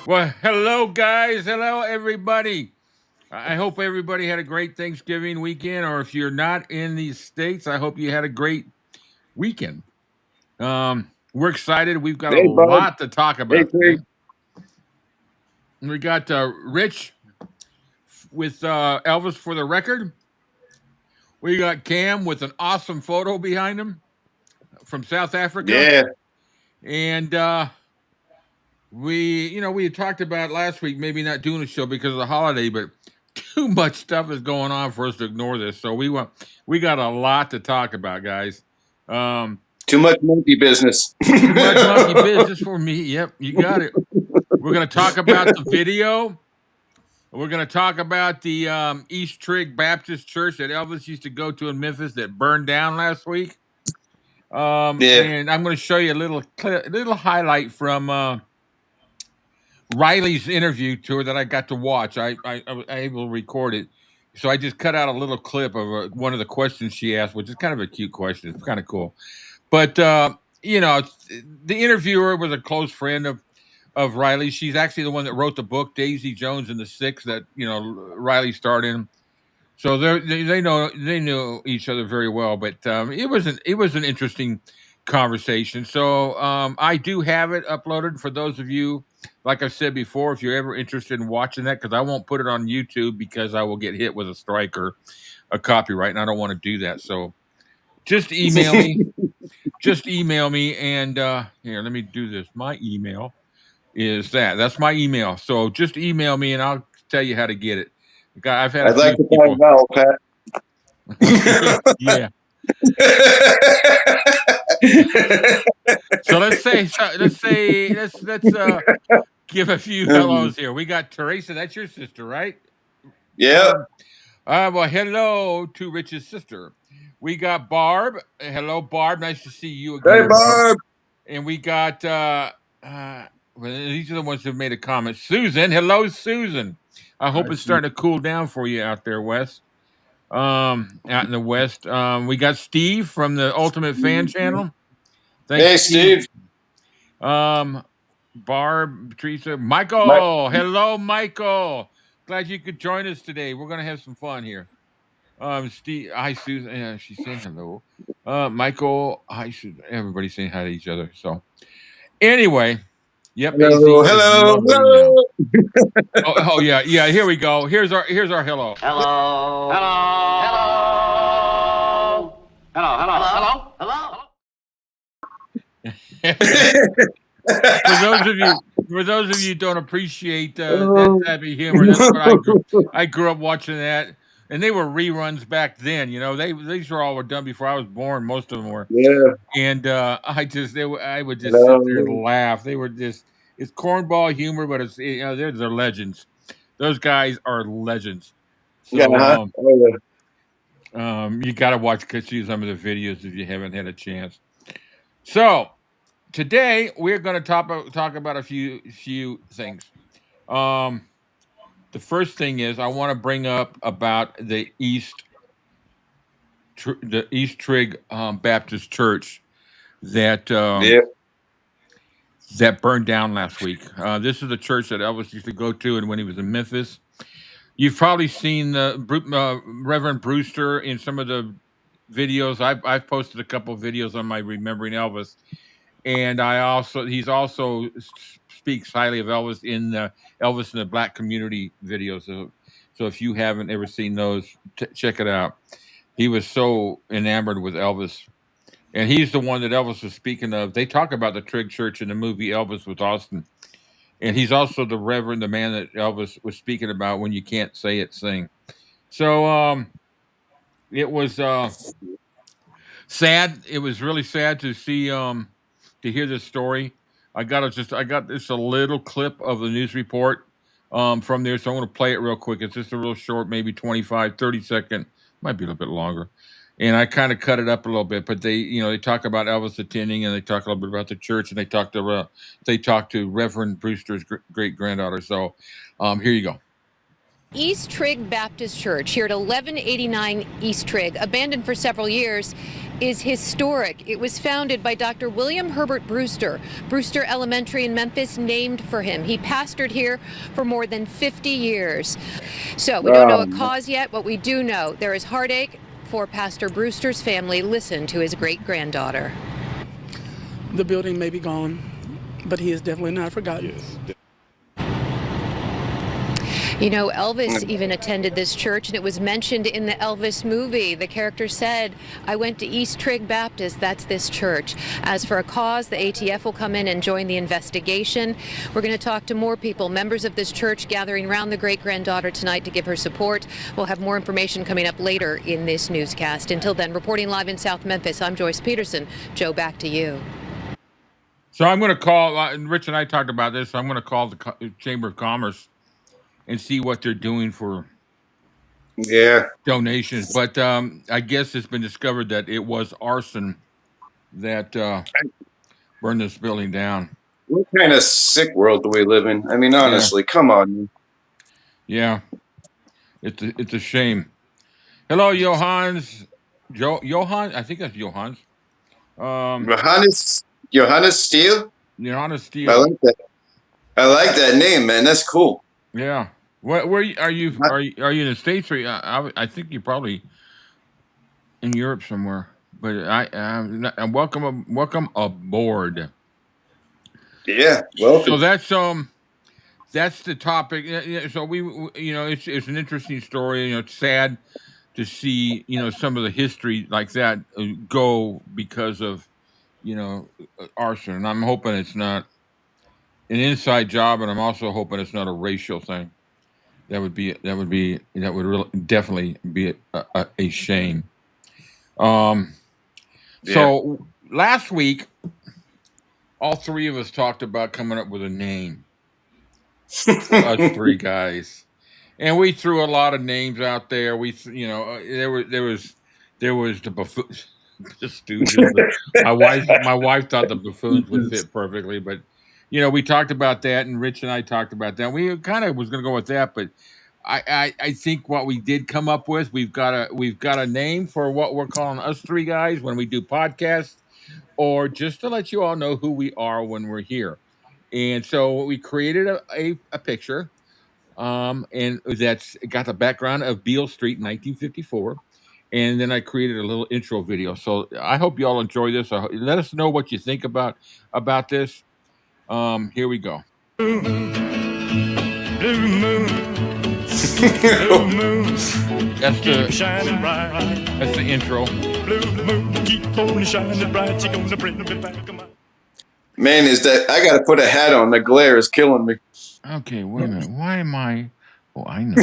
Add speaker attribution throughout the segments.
Speaker 1: Well, hello, guys. Hello, everybody. I hope everybody had a great Thanksgiving weekend, or if you're not in these states, I hope you had a great weekend. We're excited. We've got a
Speaker 2: Hey, bud.
Speaker 1: lot to talk
Speaker 2: Hey,
Speaker 1: about
Speaker 2: Trig.
Speaker 1: today. We got Rich with Elvis for the record. We got Cam with an awesome photo behind him from South Africa.
Speaker 2: Yeah.
Speaker 1: And we had talked about last week, maybe not doing a show because of the holiday, but too much stuff is going on for us to ignore this. So we got a lot to talk about, guys.
Speaker 2: Too much monkey business.
Speaker 1: Too much monkey business for me. Yep, you got it. We're going to talk about the video. We're going to talk about the East Trig Baptist Church that Elvis used to go to in Memphis that burned down last week. And I'm going to show you a little highlight from Riley's interview tour that I got to watch. I was able to record it. So I just cut out a little clip of one of the questions she asked, which is kind of a cute question. It's kind of cool. But, the interviewer was a close friend of Riley. She's actually the one that wrote the book, Daisy Jones and the Six, that, Riley starred in. So they know each other very well. But it was an interesting conversation. So I do have it uploaded for those of you, like I said before, if you're ever interested in watching that, because I won't put it on YouTube because I will get hit with a strike or a copyright, and I don't want to do that. So just email me. And here, let me do this. My email is that's my email. So just email me and I'll tell you how to get it. I've had
Speaker 2: I'd like to find out, Pat.
Speaker 1: Yeah. So let's give a few hellos here. We got Teresa. That's your sister, right?
Speaker 2: Yeah.
Speaker 1: Well, hello to Rich's sister. We got Barb. Hello, Barb. Nice to see you again.
Speaker 2: Hey, Barb.
Speaker 1: And we got these are the ones who made a comment. Susan. Hello, Susan. I hope it's starting to cool down for you out there, West. Out in the West. We got Steve from the Ultimate Fan Channel. Thanks,
Speaker 2: hey, Steve.
Speaker 1: Barb, Teresa, Michael. Hello, Michael. Glad you could join us today. We're gonna have some fun here. Steve, hi, Susan. Yeah, she's saying hello. Michael, hi, Susan. Everybody's saying hi to each other. So, anyway, yep.
Speaker 2: Hello.
Speaker 1: Oh yeah. Here we go. Here's our hello.
Speaker 3: Hello.
Speaker 1: For those of you who don't appreciate that type of humor, that's what I grew up watching that, and they were reruns back then. These were done before I was born. Most of them were.
Speaker 2: Yeah.
Speaker 1: And I would just sit there and laugh. They were just, it's cornball humor, but it's they're legends. Those guys are legends. So you got to watch some of the videos if you haven't had a chance. So today we're going to talk about a few things. The first thing is I want to bring up about the East Trig Baptist Church that that burned down last week. This is the church that Elvis used to go to, and when he was in Memphis. You've probably seen Reverend Brewster in some of the videos. I've posted a couple of videos on my Remembering Elvis, and he's also speaks highly of Elvis in the Elvis in the Black community videos. So if you haven't ever seen those, check it out. He was so enamored with Elvis, and he's the one that Elvis was speaking of. They talk about the Trig Church in the movie Elvis with Austin. And he's also the man that Elvis was speaking about when you can't say it, sing. So it was sad. It was really sad to see to hear this story. I got this a little clip of the news report from there, so I'm going to play it real quick. It's just a real short, maybe 25, 30 second, might be a little bit longer. And I kind of cut it up a little bit, but they talk about Elvis attending, and they talk a little bit about the church, and they talk to Reverend Brewster's great granddaughter. So, here you go.
Speaker 4: East Trig Baptist Church here at 1189 East Trig, abandoned for several years.
Speaker 3: is historic. It was founded by Dr. William Herbert Brewster. Brewster Elementary in Memphis, named for him. He pastored here for more than 50 years. So we don't know a cause yet, but we do know there is heartache for Pastor Brewster's family. Listen to his great-granddaughter.
Speaker 4: The building may be gone, but he is definitely not forgotten.
Speaker 5: Yes.
Speaker 3: You know, Elvis even attended this church, and it was mentioned in the Elvis movie. The character said, I went to East Trig Baptist, that's this church. As for a cause, the ATF will come in and join the investigation. We're going to talk to more people, members of this church gathering around the great-granddaughter tonight to give her support. We'll have more information coming up later in this newscast. Until then, reporting live in South Memphis, I'm Joyce Peterson. Joe, back to you.
Speaker 1: So I'm going to call, Rich and I talked about this, so I'm going to call the Chamber of Commerce and see what they're doing for donations. But I guess it's been discovered that it was arson that burned this building down.
Speaker 2: What kind of sick world do we live in? I mean, honestly, come on.
Speaker 1: Yeah, it's a shame. Hello, Johannes. Johann, I think that's Johannes.
Speaker 2: Johannes Steele?
Speaker 1: Johannes Steele.
Speaker 2: I like that. I like that name, man. That's cool.
Speaker 1: Yeah. Where are you? Are you in the States, or I think you're probably in Europe somewhere? But I'm welcome aboard.
Speaker 2: Yeah, welcome.
Speaker 1: So that's the topic. So we it's an interesting story. It's sad to see some of the history like that go because of arson. And I'm hoping it's not an inside job, and I'm also hoping it's not a racial thing. That would really definitely be a shame. So last week, all three of us talked about coming up with a name. Us three guys, and we threw a lot of names out there. We, there was the buffoons, the Stooges. My wife thought the buffoons would fit perfectly, but. We talked about that, and Rich and I talked about that. We kind of was going to go with that, but I think what we did come up with, we've got a name for what we're calling us three guys when we do podcasts, or just to let you all know who we are when we're here. And so we created a picture, and that's got the background of Beale Street, 1954. And then I created a little intro video. So I hope you all enjoy this. Let us know what you think about this. Here we go.
Speaker 5: Blue moon, blue moon, blue moon.
Speaker 1: That's the
Speaker 5: shining bright.
Speaker 1: That's the intro.
Speaker 5: Blue moon, keep on shining bright. You're gonna bring me back.
Speaker 2: Man, I got to put a hat on. The glare is killing me.
Speaker 1: Okay, wait a minute. Why am I? Oh, I know.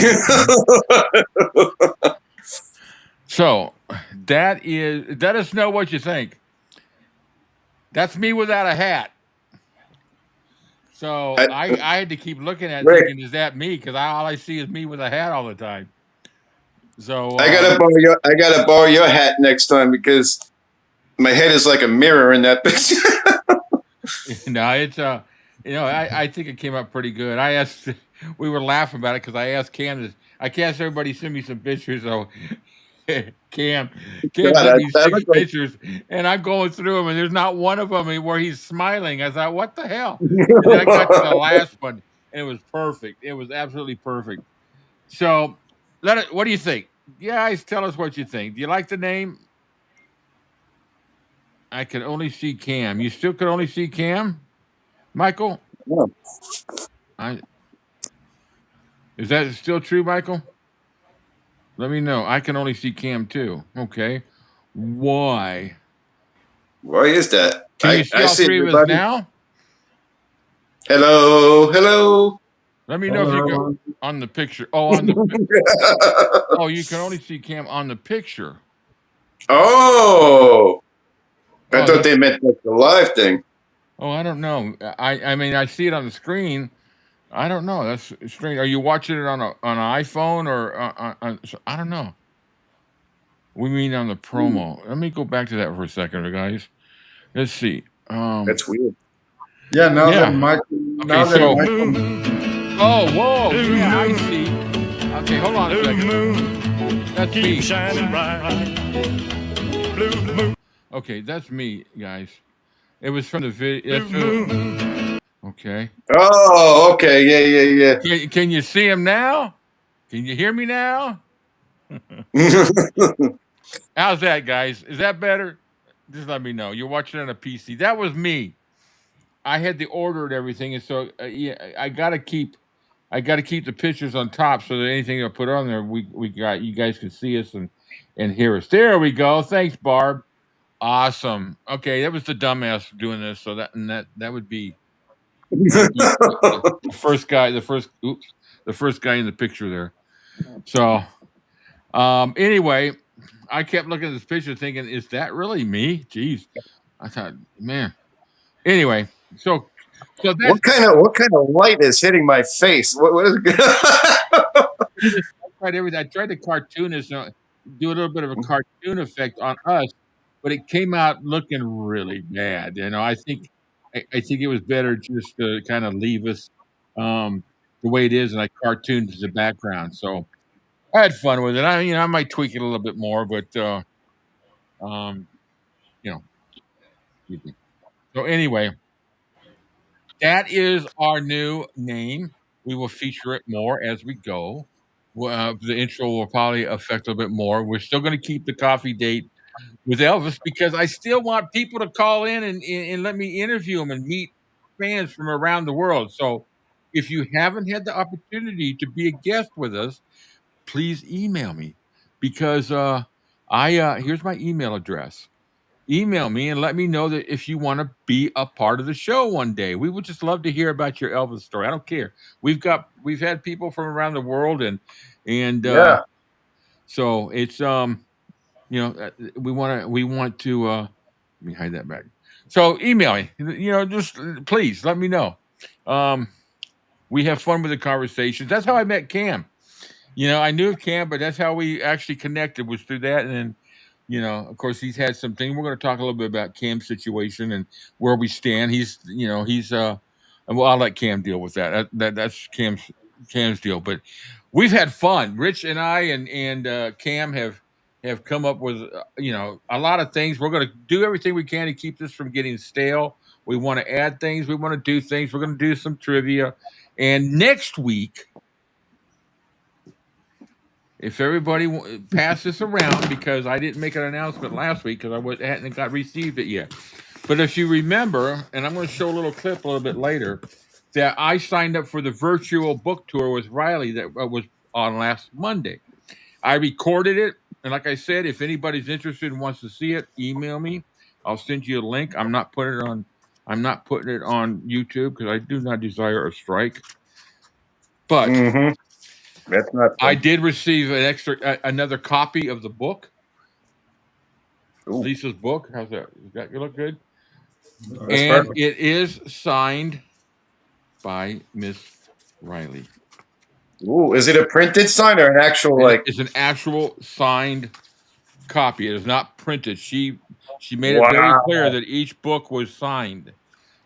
Speaker 1: So let us know what you think. That's me without a hat. So I had to keep looking at it, thinking, is that me? Because all I see is me with a hat all the time. So
Speaker 2: I gotta borrow your hat next time, because my head is like a mirror in that picture.
Speaker 1: No, it's I think it came out pretty good. We were laughing about it because I asked Cam I asked everybody to send me some pictures. So Cam sent me 6 pictures, and I'm going through them, and there's not one of them where he's smiling. I thought, what the hell? And then I got to the last one, and it was perfect. It was absolutely perfect. So, what do you think? Guys, tell us what you think. Do you like the name? I can only see Cam. You still could only see Cam, Michael?
Speaker 2: Yeah.
Speaker 1: Is that still true, Michael? Let me know. I can only see Cam too. Okay. Why?
Speaker 2: Why is that?
Speaker 1: Can you see all three of us now?
Speaker 2: Hello.
Speaker 1: Let me know if you go on the picture. Oh, you can only see Cam on the picture.
Speaker 2: Oh. I thought they meant like the live thing.
Speaker 1: Oh, I don't know. I mean, I see it on the screen. I don't know. That's strange. Are you watching it on an iPhone or on I don't know. We mean on the promo. Let me go back to that for a second, guys. Let's see.
Speaker 2: That's weird.
Speaker 6: Yeah, now that Michael.
Speaker 1: Oh, whoa. Yeah, I see. Okay, hold on a second. That's me.
Speaker 5: Shining bright. Blue moon.
Speaker 1: Okay, that's me, guys. It was from the video. Okay.
Speaker 2: Oh, okay. Yeah.
Speaker 1: Can you see him now? Can you hear me now? How's that, guys? Is that better? Just let me know. You're watching on a PC. That was me. I had the order and everything, and so yeah, I gotta keep the pictures on top so that anything I put on there, we got you guys can see us and hear us. There we go. Thanks, Barb. Awesome. Okay, that was the dumbass doing this. So that would be the first guy. The first guy in the picture there. So, anyway, I kept looking at this picture, thinking, "Is that really me?" Jeez, I thought, man. Anyway, so that's
Speaker 2: what kind of light is hitting my face? What is
Speaker 1: I tried to cartoonist, do a little bit of a cartoon effect on us, but it came out looking really bad. I think it was better just to kind of leave us the way it is, and I cartooned the background. So I had fun with it. I might tweak it a little bit more, but So anyway, that is our new name. We will feature it more as we go. The intro will probably affect a little bit more. We're still going to keep the coffee date with Elvis because I still want people to call in and let me interview them and meet fans from around the world. So if you haven't had the opportunity to be a guest with us, please email me because here's my email address. Email me and let me know that if you want to be a part of the show one day. We would just love to hear about your Elvis story. I don't care. We've had people from around the world and
Speaker 2: yeah.
Speaker 1: So it's we want to let me hide that back. So email me. Just please let me know. We have fun with the conversations. That's how I met Cam. I knew of Cam, but that's how we actually connected was through that. And then of course, he's had some things. We're going to talk a little bit about Cam's situation and where we stand. He's well, I'll let Cam deal with that. That's Cam's deal. But we've had fun. Rich and I and Cam have come up with a lot of things. We're going to do everything we can to keep this from getting stale. We want to add things. We want to do things. We're going to do some trivia. And next week, if everybody passes around, because I didn't make an announcement last week because I hadn't got received it yet. But if you remember, and I'm going to show a little clip a little bit later, that I signed up for the virtual book tour with Riley that was on last Monday. I recorded it, and like I said, if anybody's interested and wants to see it, email me. I'll send you a link. I'm not putting it on YouTube because I do not desire a strike. But.
Speaker 2: Mm-hmm. That's not fun.
Speaker 1: I did receive another copy of the book. Ooh. Lisa's book. How's that? Does that look good? That's and perfect. It is signed by Miss Riley.
Speaker 2: Ooh, is it a printed sign or an actual
Speaker 1: It's an actual signed copy. It is not printed. She made it very clear that each book was signed.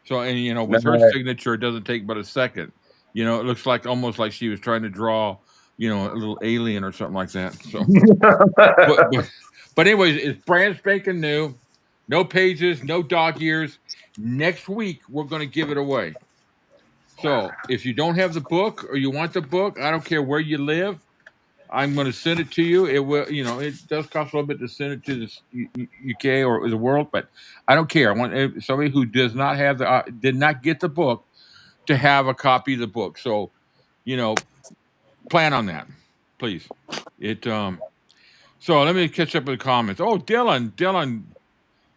Speaker 1: So with her signature, it doesn't take but a second. It looks almost like she was trying to draw a little alien or something like that. So, but anyways, it's brand spanking new. No pages, no dog ears. Next week, we're going to give it away. So if you don't have the book or you want the book, I don't care where you live. I'm going to send it to you. It will, it does cost a little bit to send it to the UK or the world, but I don't care. I want somebody who did not get the book to have a copy of the book. So, plan on that, please. So let me catch up with the comments. Oh, Dylan,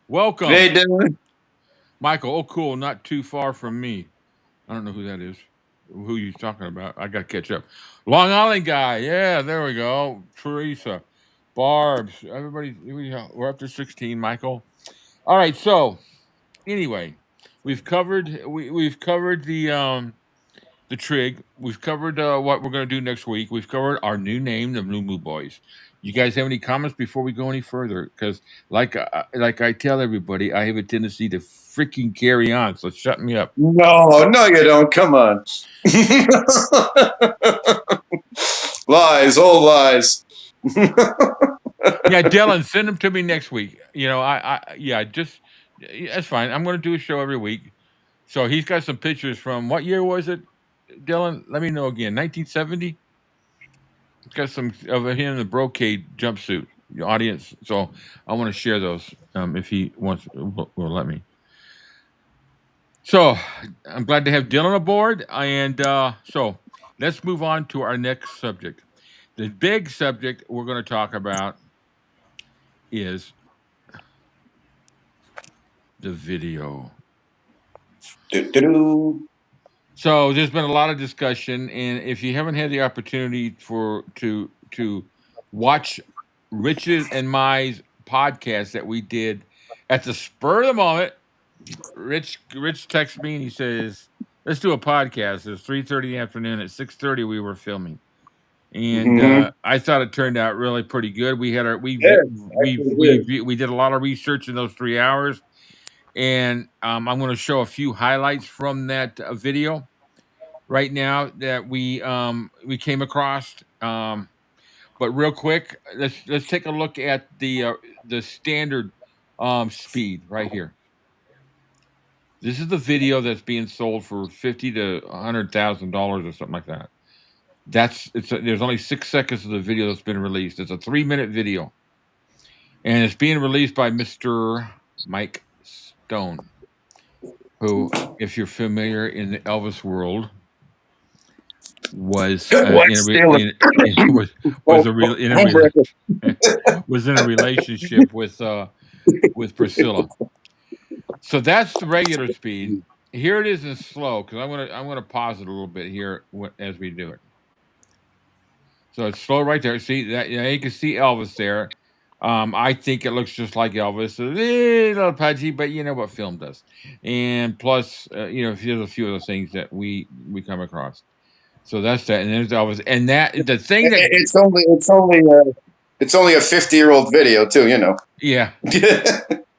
Speaker 1: welcome.
Speaker 2: Hey, Dylan.
Speaker 1: Michael, oh, cool. Not too far from me. I don't know who that is. Who you talking about? I got to catch up. Long Island guy. Yeah, there we go. Teresa, Barb's, everybody. We're up to 16, Michael. All right. So anyway, we've covered the trig. We've covered what we're going to do next week. We've covered our new name, the Moo Moo Boys. You guys have any comments before we go any further? Because like I tell everybody, I have a tendency to freaking carry on. So shut me up.
Speaker 2: No, you don't. Come on. Lies, all lies.
Speaker 1: Yeah, Dylan, send them to me next week. You know, that's fine. I'm going to do a show every week. So he's got some pictures from what year was it, Dylan? Let me know again. 1970. He's got some of him in the brocade jumpsuit. The audience. So I want to share those if he wants will let me. So I'm glad to have Dylan aboard, and so let's move on to our next subject. The big subject we're going to talk about is the video. So there's been a lot of discussion, and if you haven't had the opportunity to watch Rich's and my podcast that we did at the spur of the moment, Rich texts me and he says, "Let's do a podcast." It's 3:30 in the afternoon. At 6:30 we were filming, and I thought it turned out really pretty good. We had we did a lot of research in those 3 hours. And I'm going to show a few highlights from that video right now that we came across. But real quick, let's take a look at the standard speed right here. This is the video that's being sold for $50,000 to $100,000 or something like that. There's only 6 seconds of the video that's been released. It's a 3-minute video, and it's being released by Mr. Mike Stone, who, if you're familiar in the Elvis world, was in a relationship with Priscilla. So that's the regular speed. Here it is in slow, because I'm gonna pause it a little bit here as we do it. So it's slow right there. See that? You can see Elvis there. I think it looks just like Elvis. A little pudgy, but you know what film does. And plus, there's a few of those things that we come across. So that's that. And there's Elvis. And that the thing that
Speaker 2: it's only a 50-year-old video too. You know.
Speaker 1: Yeah.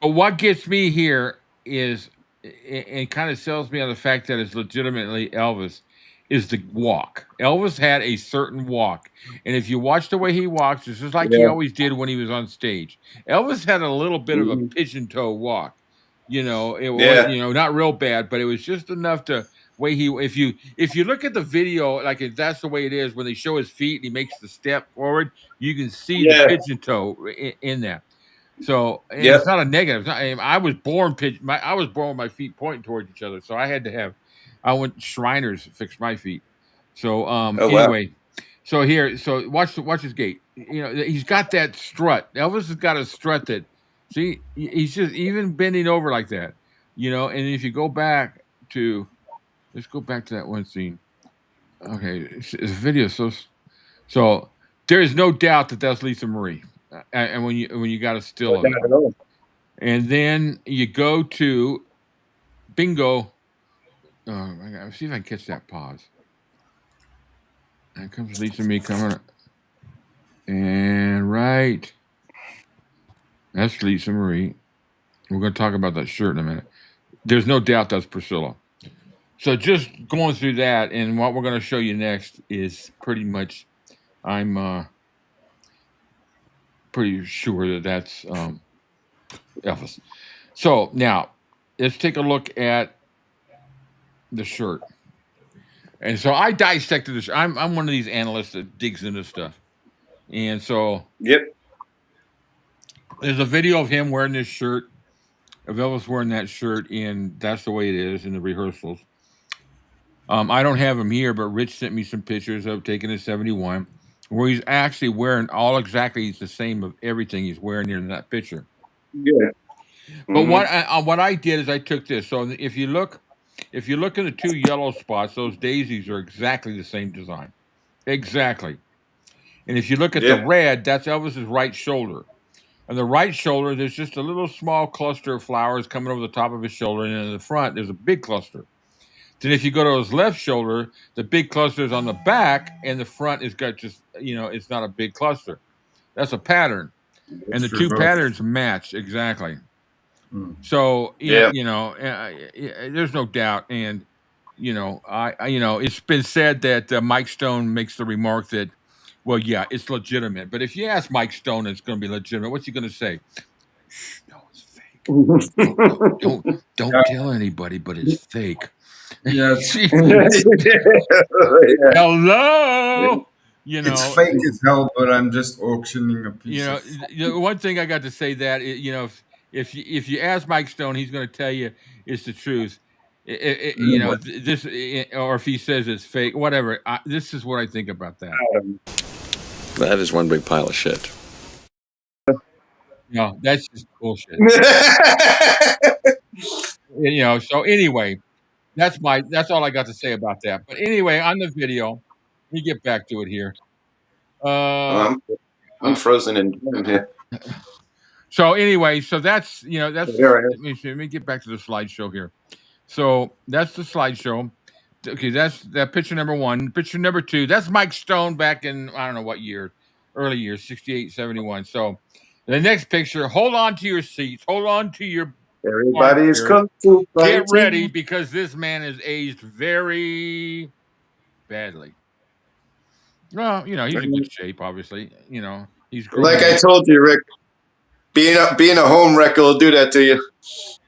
Speaker 1: But what gets me here is, it kind of sells me on the fact that it's legitimately Elvis, is the walk. Elvis had a certain walk, and if you watch the way he walks, it's just like he always did when he was on stage. Elvis had a little bit of a pigeon toe walk. It was not real bad, but it was just enough to way he. If you look at the video, like if that's the way it is when they show his feet and he makes the step forward, you can see the pigeon toe in that. So it's not a negative. I was born with my feet pointing towards each other, so I went Shriners fixed my feet. So anyway, wow. So watch his gait. He's got that strut. Elvis has got a strut that, see, he's just even bending over like that. And if you go back to, let's go back to that one scene. Okay, it's a video. So there is no doubt that that's Lisa Marie. And when you got a still of it, and then you go to bingo. Oh my God! See if I can catch that pause. There comes Lisa Marie coming, and right, that's Lisa Marie. We're going to talk about that shirt in a minute. There's no doubt that's Priscilla. So just going through that, and what we're going to show you next is pretty much, I'm pretty sure that that's Elvis. So now let's take a look at the shirt. And so I dissected this. I'm one of these analysts that digs into stuff. And so there's a video of him wearing this shirt, of Elvis wearing that shirt, and that's the way it is in the rehearsals. I don't have him here, but Rich sent me some pictures of taken in 71, where he's actually wearing exactly the same of everything he's wearing here in that picture.
Speaker 2: Yeah.
Speaker 1: But what I did is I took this. So if you look in the two yellow spots, those daisies are exactly the same design. Exactly. And if you look at the red, that's Elvis's right shoulder. On the right shoulder, there's just a little small cluster of flowers coming over the top of his shoulder. And in the front, there's a big cluster. Then if you go to his left shoulder, the big cluster is on the back, and the front is got just, it's not a big cluster. That's a pattern. And the two patterns match exactly. So, there's no doubt. And, it's been said that Mike Stone makes the remark that well, yeah, it's legitimate. But if you ask Mike Stone, it's going to be legitimate. What's he going to say? Shh, no, it's fake. Don't tell anybody, but it's fake.
Speaker 6: Yes.
Speaker 1: Hello. You know,
Speaker 6: it's fake as hell, but I'm just auctioning a piece.
Speaker 1: One thing I got to say that if you ask Mike Stone, he's going to tell you it's the truth. This, or if he says it's fake, whatever. This is what I think about that.
Speaker 7: That is one big pile of shit.
Speaker 1: No, that's just bullshit. So anyway, that's all I got to say about that. But anyway, on the video, let me get back to it here.
Speaker 2: I'm frozen in time here.
Speaker 1: So anyway, that's let me get back to the slideshow here. So that's the slideshow. Okay, that's that picture number one. Picture number two, that's Mike Stone back in, I don't know what year, early years, 68, 71. So the next picture, hold on to your seats, hold on to your
Speaker 2: everybody is comfortable.
Speaker 1: Get ready, because this man is aged very badly. Well, he's in good shape, obviously. He's growing
Speaker 2: like I told you, Rick, being a home wrecker will do that to you.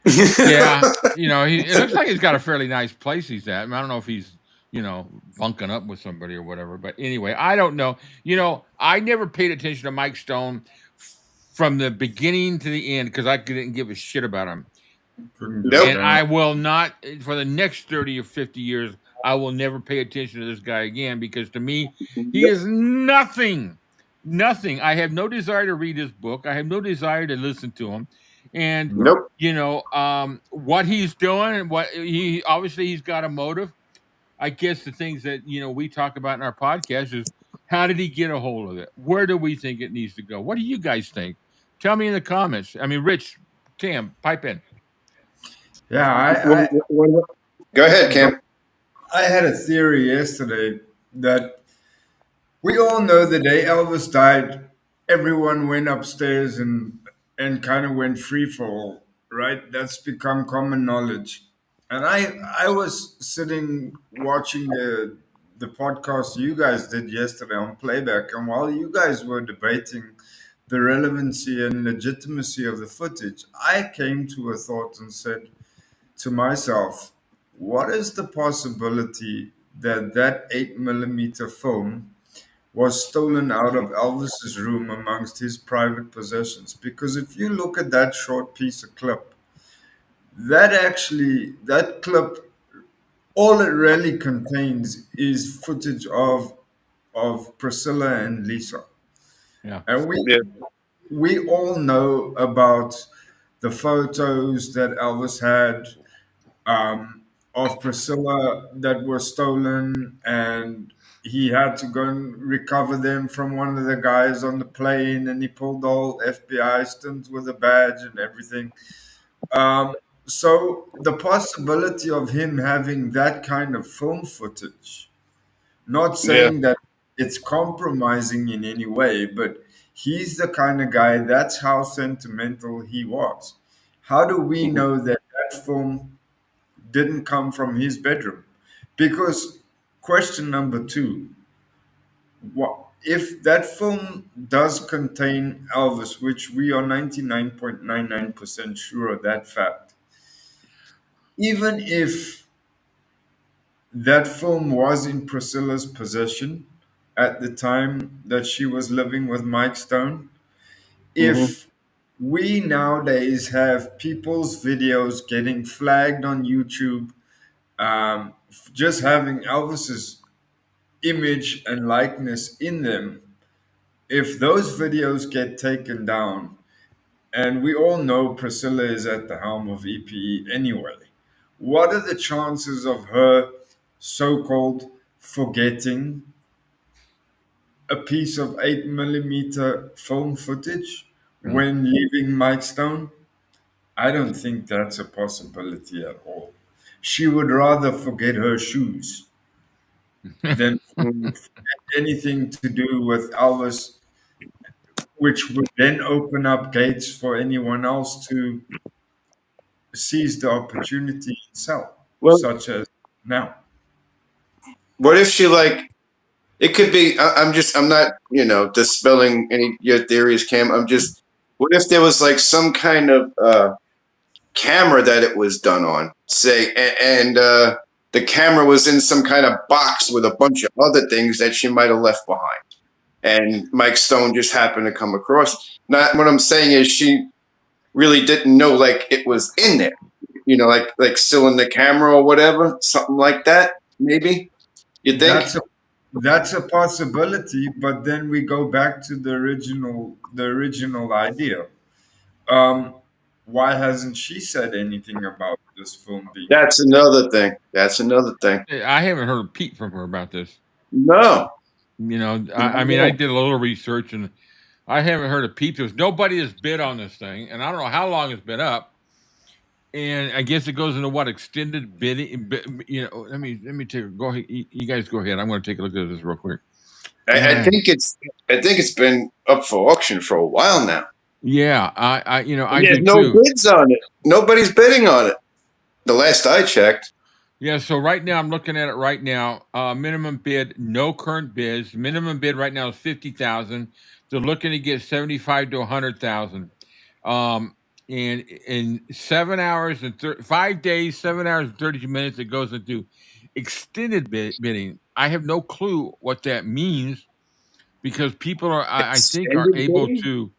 Speaker 1: Yeah, it looks like he's got a fairly nice place he's at. I don't know if he's, bunking up with somebody or whatever. But anyway, I don't know. I never paid attention to Mike Stone from the beginning to the end because I didn't give a shit about him.
Speaker 2: Nope.
Speaker 1: And I will not, for the next 30 or 50 years, I will never pay attention to this guy again, because to me, he is nothing. Nothing. I have no desire to read his book. I have no desire to listen to him. And
Speaker 2: nope.
Speaker 1: What he's doing, he's got a motive. I guess the things that we talk about in our podcast is, how did he get a hold of it? Where do we think it needs to go? What do you guys think? Tell me in the comments. I mean, Rich, Cam, pipe in.
Speaker 6: Yeah,
Speaker 2: go ahead, Cam.
Speaker 6: I had a theory yesterday that we all know the day Elvis died, everyone went upstairs and kind of went free for all, right? That's become common knowledge. And I was sitting watching the podcast you guys did yesterday on playback, and while you guys were debating the relevancy and legitimacy of the footage, I came to a thought and said to myself, what is the possibility that 8mm film was stolen out of Elvis's room amongst his private possessions? Because if you look at that short piece of clip, that clip, all it really contains is footage of Priscilla and Lisa.
Speaker 1: Yeah.
Speaker 6: And we all know about the photos that Elvis had of Priscilla that were stolen, and he had to go and recover them from one of the guys on the plane, and he pulled the whole FBI stint with a badge and everything. So the possibility of him having that kind of film footage, not saying that it's compromising in any way, but he's the kind of guy, that's how sentimental he was. How do we know that film didn't come from his bedroom? Because question number two, if that film does contain Elvis, which we are 99.99% sure of that fact, even if that film was in Priscilla's possession at the time that she was living with Mike Stone, if we nowadays have people's videos getting flagged on YouTube, just having Elvis's image and likeness in them, if those videos get taken down, and we all know Priscilla is at the helm of EPE anyway, what are the chances of her so-called forgetting a piece of 8mm film footage when leaving Mike Stone? I don't think that's a possibility at all. She would rather forget her shoes than anything to do with Elvis, which would then open up gates for anyone else to seize the opportunity itself, such as now.
Speaker 2: What if she It could be. I'm not, dispelling any your theories, Cam. What if there was like some kind of camera that it was done on, say, and the camera was in some kind of box with a bunch of other things that she might have left behind, and Mike Stone just happened to come across. Not what I'm saying is she really didn't know like it was in there, like still in the camera or whatever, something like that. Maybe you think?
Speaker 6: That's a possibility, but then we go back to the original idea. Um, why hasn't she said anything about this film being
Speaker 2: That's another thing. That's another thing.
Speaker 1: I haven't heard a peep from her about this.
Speaker 2: No.
Speaker 1: I mean, I did a little research and I haven't heard a peep. There's nobody has bid on this thing, and I don't know how long it's been up. And I guess it goes into what extended bidding. Let me take. Go ahead, you guys go ahead. I'm going to take a look at this real quick.
Speaker 2: I think it's been up for auction for a while now.
Speaker 1: Yeah, I
Speaker 2: there's no bids on it. Nobody's bidding on it. The last I checked.
Speaker 1: Yeah, so right now I'm looking at it right now. Minimum bid, no current bids. Minimum bid right now is $50,000. They're looking to get 75 to 100,000. And in 7 hours and 5 days, 7 hours and 32 minutes, it goes into extended bidding. I have no clue what that means because people are, I think, are able to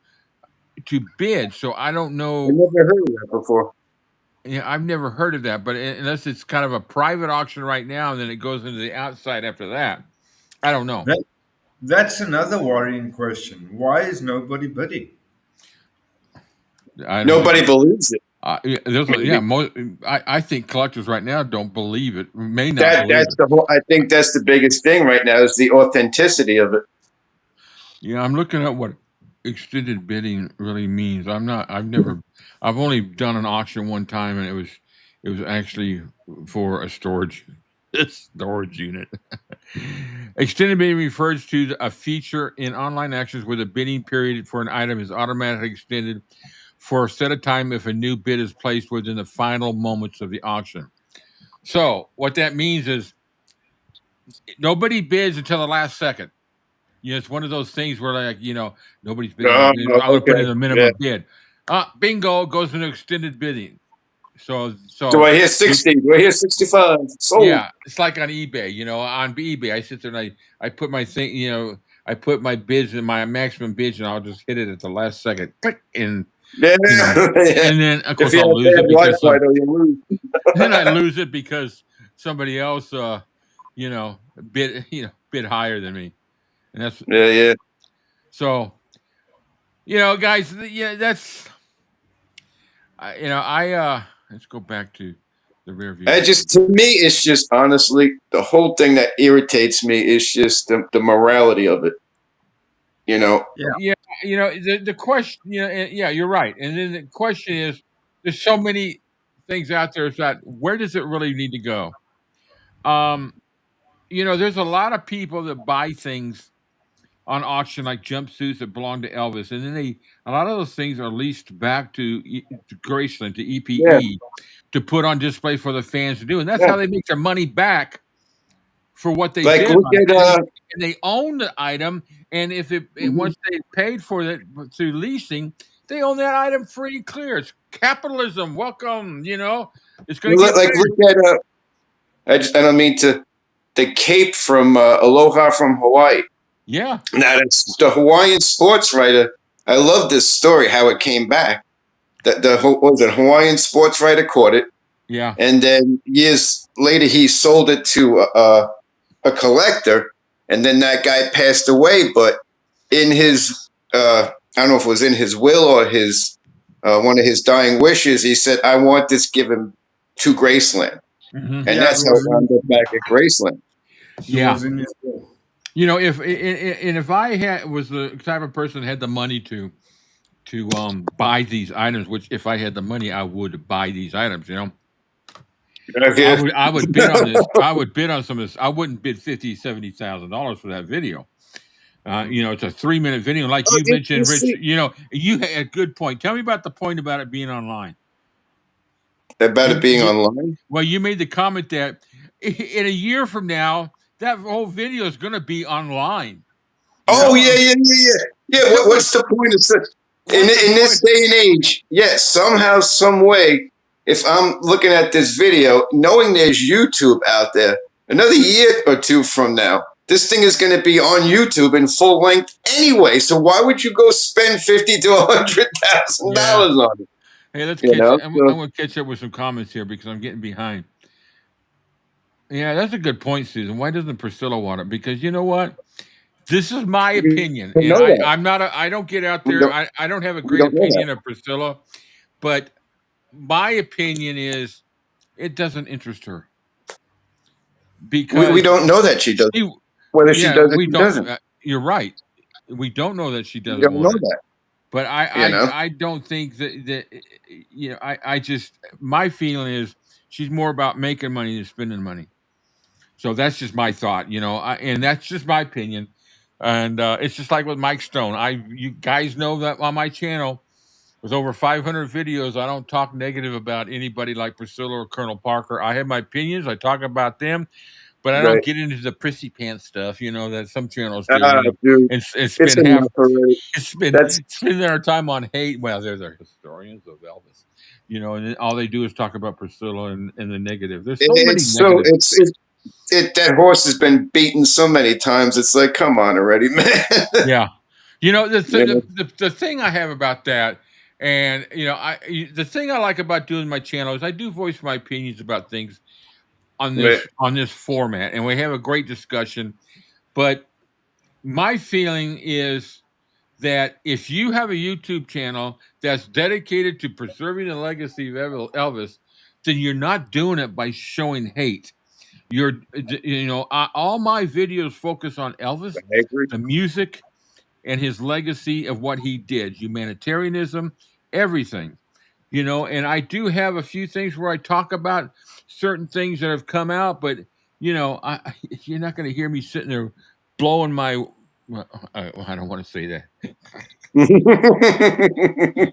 Speaker 1: bid. So I don't know.
Speaker 2: I never heard of that before.
Speaker 1: Yeah, I've never heard of that, but unless it's kind of a private auction right now, and then it goes into the outside after that. I don't know.
Speaker 6: That's another worrying question. Why is nobody bidding?
Speaker 2: Nobody believes it.
Speaker 1: I think collectors right now don't believe it. May not.
Speaker 2: I think that's the biggest thing right now is the authenticity of it.
Speaker 1: Yeah, I'm looking at what extended bidding really means. I've only done an auction one time, and it was actually for a storage unit. Extended bidding refers to a feature in online auctions where the bidding period for an item is automatically extended for a set of time if a new bid is placed within the final moments of the auction. So what that means is nobody bids until the last second. It's one of those things where, like, nobody's bidding. I'm going to put in a minimum bid. Bingo, goes into extended bidding. So
Speaker 2: do I hear 60? Do I hear 65? Sold.
Speaker 1: Yeah, it's like on eBay. On eBay, I sit there and I put my thing. I put my bids in my maximum bids, and I'll just hit it at the last second. Click and and then of course I'll lose it because then I lose it because somebody else, bid higher than me. And that's So, guys, that's let's go back to the rear view.
Speaker 2: To me, it's just honestly the whole thing that irritates me is just the morality of it.
Speaker 1: The question. You're right. And then the question is, there's so many things out there. It's that where does it really need to go? There's a lot of people that buy things on auction, like jumpsuits that belong to Elvis, and then a lot of those things are leased back to Graceland, to EPE, to put on display for the fans to do, and that's how they make their money back for what they did. And they own the item, and if once they paid for it through leasing, they own that item free and clear. It's capitalism. Welcome. It's going to get
Speaker 2: look at. I don't mean to. The cape from Aloha from Hawaii.
Speaker 1: Yeah.
Speaker 2: Now, that's the Hawaiian sports writer. I love this story, how it came back. The Hawaiian sports writer caught it.
Speaker 1: Yeah.
Speaker 2: And then years later, he sold it to a collector. And then that guy passed away. But in his, I don't know if it was in his will or his one of his dying wishes, he said, I want this given to Graceland. Mm-hmm. And that's how it wound up back at Graceland.
Speaker 1: Yeah. If I was the type of person that had the money to buy these items, which if I had the money, I would buy these items. I would bid on this. I would bid on some of this. I wouldn't bid $50,000-$70,000 for that video. It's a 3-minute video, like you mentioned, Rich. You had a good point. Tell me about the point about it being online.
Speaker 2: About it being online?
Speaker 1: Well, you made the comment that in a year from now, that whole video is going to be online.
Speaker 2: Oh yeah. What's the point of such in this day and age? Yes, somehow, some way. If I'm looking at this video, knowing there's YouTube out there, another year or two from now, this thing is going to be on YouTube in full length anyway. So why would you go spend $50,000 to $100,000 on it?
Speaker 1: Hey, let's catch up. I'm going to catch up with some comments here because I'm getting behind. Yeah, that's a good point, Susan. Why doesn't Priscilla want it? Because you know what? This is my opinion, and I'm not. I don't get out there. I don't have a great opinion of Priscilla, but my opinion is it doesn't interest her. Because
Speaker 2: we don't know that she does. Whether she does it,
Speaker 1: we
Speaker 2: she
Speaker 1: don't.
Speaker 2: doesn't.
Speaker 1: You're right. We don't know that she doesn't.
Speaker 2: We don't know
Speaker 1: want it.
Speaker 2: that.
Speaker 1: But I don't think that you know. I just my feeling is she's more about making money than spending money. So that's just my thought, you know, and that's just my opinion. And it's just like with Mike Stone. You guys know that on my channel, with over 500 videos, I don't talk negative about anybody like Priscilla or Colonel Parker. I have my opinions. I talk about them, but I don't get into the prissy pants stuff, you know, that some channels do.
Speaker 2: Dude,
Speaker 1: and spend their time on hate. Well, they're the historians of Elvis, you know, and all they do is talk about Priscilla and the negative. There's so many negatives.
Speaker 2: That horse has been beaten so many times. It's like, come on already, man.
Speaker 1: Yeah. You know, the thing I have about that, and, you know, the thing I like about doing my channel is I do voice my opinions about things on this format, and we have a great discussion. But my feeling is that if you have a YouTube channel that's dedicated to preserving the legacy of Elvis, then you're not doing it by showing hate. You know, all my videos focus on Elvis, the music, and his legacy of what he did, humanitarianism, everything, you know. And I do have a few things where I talk about certain things that have come out, but you know, you're not going to hear me sitting there blowing my. Well, I don't want to say that.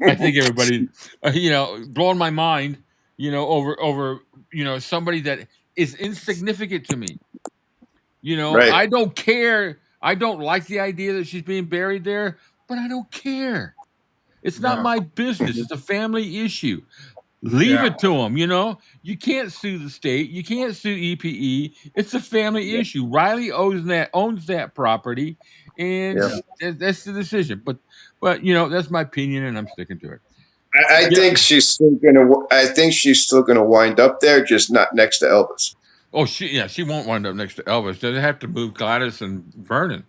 Speaker 1: I think everybody, you know, blowing my mind, you know, over you know, somebody that is insignificant to me. You know, I don't care. I don't like the idea that she's being buried there, but I don't care. It's not my business. It's a family issue. Leave it to them. You know, you can't sue the state. You can't sue EPE. It's a family issue. Riley owns that property, and that's the decision. But you know, that's my opinion, and I'm sticking to it.
Speaker 2: I think she's still gonna wind up there, just not next to Elvis.
Speaker 1: Oh, she won't wind up next to Elvis. They have to move Gladys and Vernon.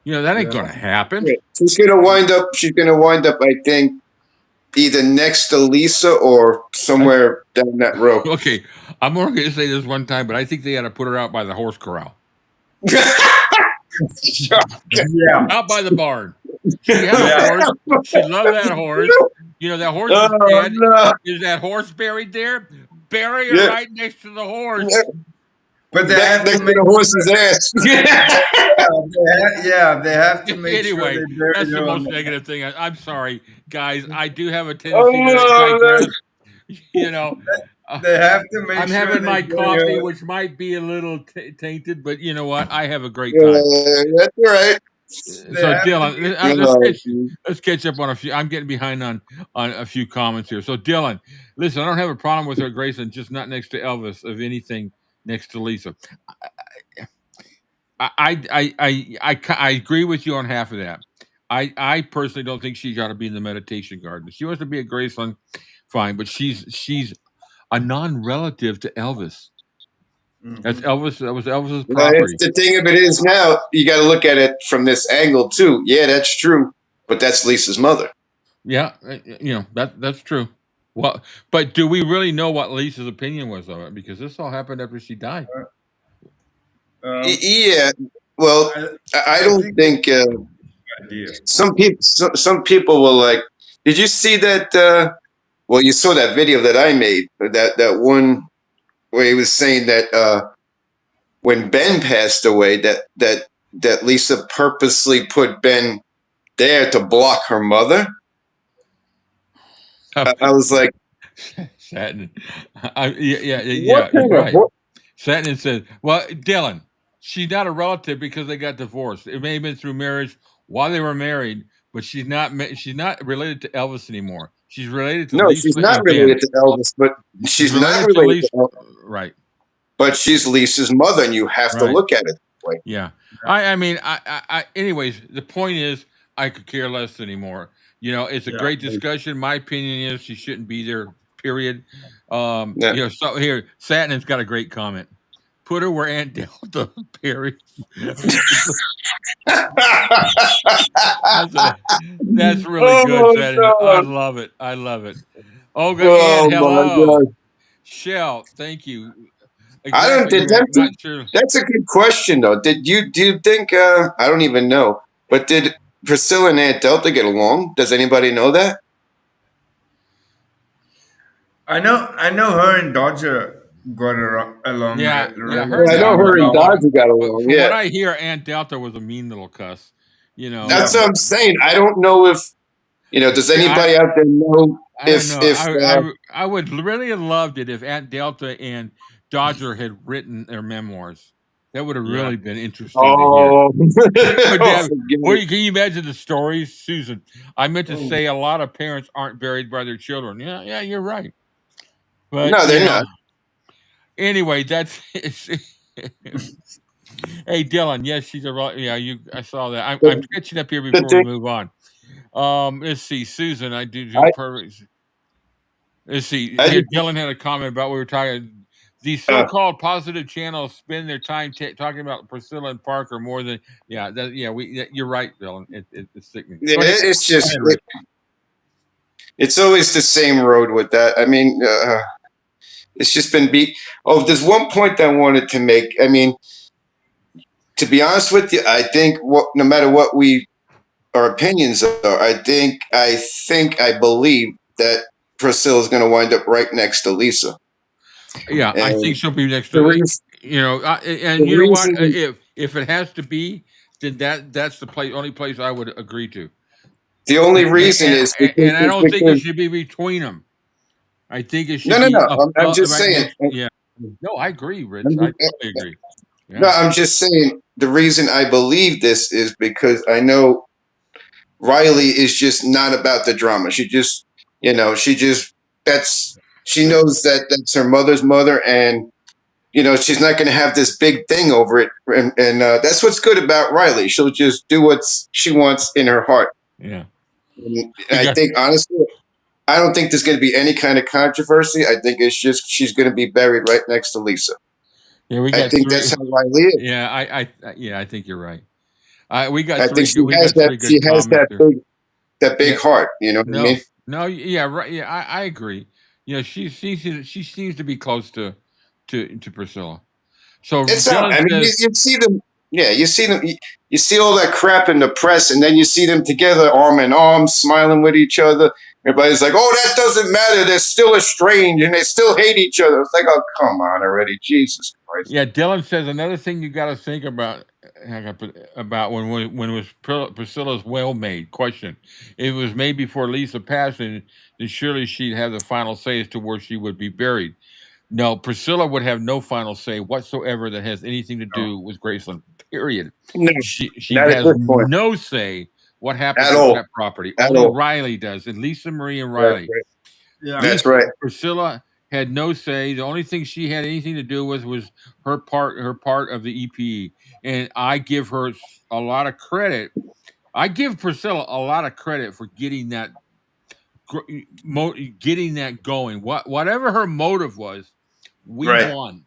Speaker 1: You know, that ain't gonna happen.
Speaker 2: She's gonna wind up. I think either next to Lisa or somewhere down that road.
Speaker 1: Okay, I'm only going to say this one time, but I think they had to put her out by the horse corral. Out by the barn. She had a horse. She loved that horse. You know, that horse is dead. No. Is that horse buried there? Bury her right next to the horse.
Speaker 6: But they have to make
Speaker 2: the horse's ass.
Speaker 6: They have to make
Speaker 1: anyway,
Speaker 6: sure they bury
Speaker 1: that's the most
Speaker 6: that.
Speaker 1: negative thing. I'm sorry, guys. I do have a tendency to you know.
Speaker 6: They have to make
Speaker 1: I'm
Speaker 6: sure
Speaker 1: having my coffee, which might be a little tainted, but you know what? I have a great time.
Speaker 2: That's all right.
Speaker 1: So Dylan, let's catch up on a few. I'm getting behind on a few comments here. So Dylan, listen, I don't have a problem with her, Graceland, just not next to Elvis. Of anything, next to Lisa. I agree with you on half of that. I personally don't think she got to be in the meditation garden. If she wants to be at Graceland, fine, but she's a non-relative to Elvis. That's Elvis. That was Elvis's property.
Speaker 2: The thing of it is now you got to look at it from this angle too. Yeah, that's true, but that's Lisa's mother.
Speaker 1: Yeah, you know that's true. Well, but do we really know what Lisa's opinion was of it? Because this all happened after she died.
Speaker 2: Yeah. Well, I don't think. Some people were like, "Did you see that?" Well, you saw that video that I made. That one where he was saying that when Ben passed away, that Lisa purposely put Ben there to block her mother. I was like,
Speaker 1: Satin. Yeah, right. Satin said, "Well, Dylan, she's not a relative because they got divorced. It may have been through marriage while they were married, but she's not related to Elvis anymore. She's related to
Speaker 2: No,
Speaker 1: Lisa
Speaker 2: she's not
Speaker 1: and Ben.
Speaker 2: related to Elvis, but she's not
Speaker 1: related to
Speaker 2: related to
Speaker 1: Lisa,
Speaker 2: Elvis,
Speaker 1: right?
Speaker 2: but she's Lisa's mother, and you have to
Speaker 1: Right.
Speaker 2: look at it that way.
Speaker 1: Yeah. I mean, anyways, the point is, I could care less anymore. You know, it's a great discussion. My opinion is she shouldn't be there. Period.
Speaker 2: Yeah.
Speaker 1: You know, so here, Satnam's got a great comment. Put her where Aunt Delta buried. That's really good, Satnam.
Speaker 2: God.
Speaker 1: I love it. I love it. Olga
Speaker 2: Oh,
Speaker 1: Ann,
Speaker 2: my
Speaker 1: hello.
Speaker 2: God.
Speaker 1: Shell, thank you.
Speaker 2: I don't.
Speaker 1: Exactly, Rick. Not sure.
Speaker 2: That's a good question, though. Do you think? I don't even know. But did Priscilla and Aunt Delta get along? Does anybody know that?
Speaker 6: I know her and Dodger got along.
Speaker 1: Yeah,
Speaker 6: really
Speaker 1: her
Speaker 2: I
Speaker 1: and
Speaker 2: know her and
Speaker 1: Dodger
Speaker 2: Dodger got
Speaker 1: But
Speaker 2: along.
Speaker 1: from
Speaker 2: Yeah,
Speaker 1: what I hear, Aunt Delta was a mean little cuss. You know,
Speaker 2: that's what I'm saying. I don't know if Does anybody out there know
Speaker 1: I don't know.
Speaker 2: if
Speaker 1: I would really have loved it if Aunt Delta and Dodger had written their memoirs. That would have really been interesting to hear.
Speaker 2: Oh,
Speaker 1: Can you imagine the stories, Susan? I meant to say a lot of parents aren't buried by their children. Yeah, you're right. But
Speaker 2: no, they're not.
Speaker 1: Anyway, that's Hey, Dylan. Yes, she's a I saw that. I'm catching up here before we move on. Let's see, Susan. I do perfect. Let's see. Here, Dylan had a comment about we were talking. These so-called positive channels spend their time talking about Priscilla and Parker more than you're right, Dylan. It's sickening.
Speaker 2: Yeah, it's just it's always the same road with that. I mean, it's just been beat. Oh, there's one point I wanted to make. I mean, to be honest with you, I think no matter what our opinions are, I believe that Priscilla's going to wind up right next to Lisa.
Speaker 1: Yeah, I think she'll be next to Lisa. And you know what? If it has to be, then that's the only place I would agree to.
Speaker 2: The only reason is because,
Speaker 1: and I don't think it should be between them. I think it should be.
Speaker 2: No. I'm just saying.
Speaker 1: No, I agree, Rich. I totally agree. Yeah.
Speaker 2: No, I'm just saying the reason I believe this is because I know Riley is just not about the drama. She just, she knows that that's her mother's mother, and she's not going to have this big thing over it. And that's what's good about Riley. She'll just do what she wants in her heart.
Speaker 1: Yeah.
Speaker 2: And I think, honestly, I don't think there's going to be any kind of controversy. I think it's just she's going to be buried right next to Lisa.
Speaker 1: Yeah,
Speaker 2: I think that's how Riley is.
Speaker 1: Yeah, I think you're right. We got.
Speaker 2: I think she has that big heart. You know what I mean?
Speaker 1: No, yeah, right. Yeah, I agree. She seems to be close to Priscilla. So
Speaker 2: it's I mean, you see them. Yeah, you see them. You see all that crap in the press, and then you see them together, arm in arm, smiling with each other. Everybody's like, "Oh, that doesn't matter. They're still estranged, and they still hate each other." It's like, "Oh, come on already, Jesus Christ!"
Speaker 1: Yeah, Dylan says another thing you got to think about when it was Priscilla's will made. Question: if it was made before Lisa passed, then surely she'd have the final say as to where she would be buried. No, Priscilla would have no final say whatsoever that has anything to do with Graceland. Period.
Speaker 2: No,
Speaker 1: she has no say what happens to that property. Only Riley does, and Lisa Marie and Riley.
Speaker 2: Right. Yeah, that's right.
Speaker 1: Priscilla had no say. The only thing she had anything to do with was her part of the EPE, and I give her a lot of credit. I give Priscilla a lot of credit for getting that going. Whatever her motive was, we won.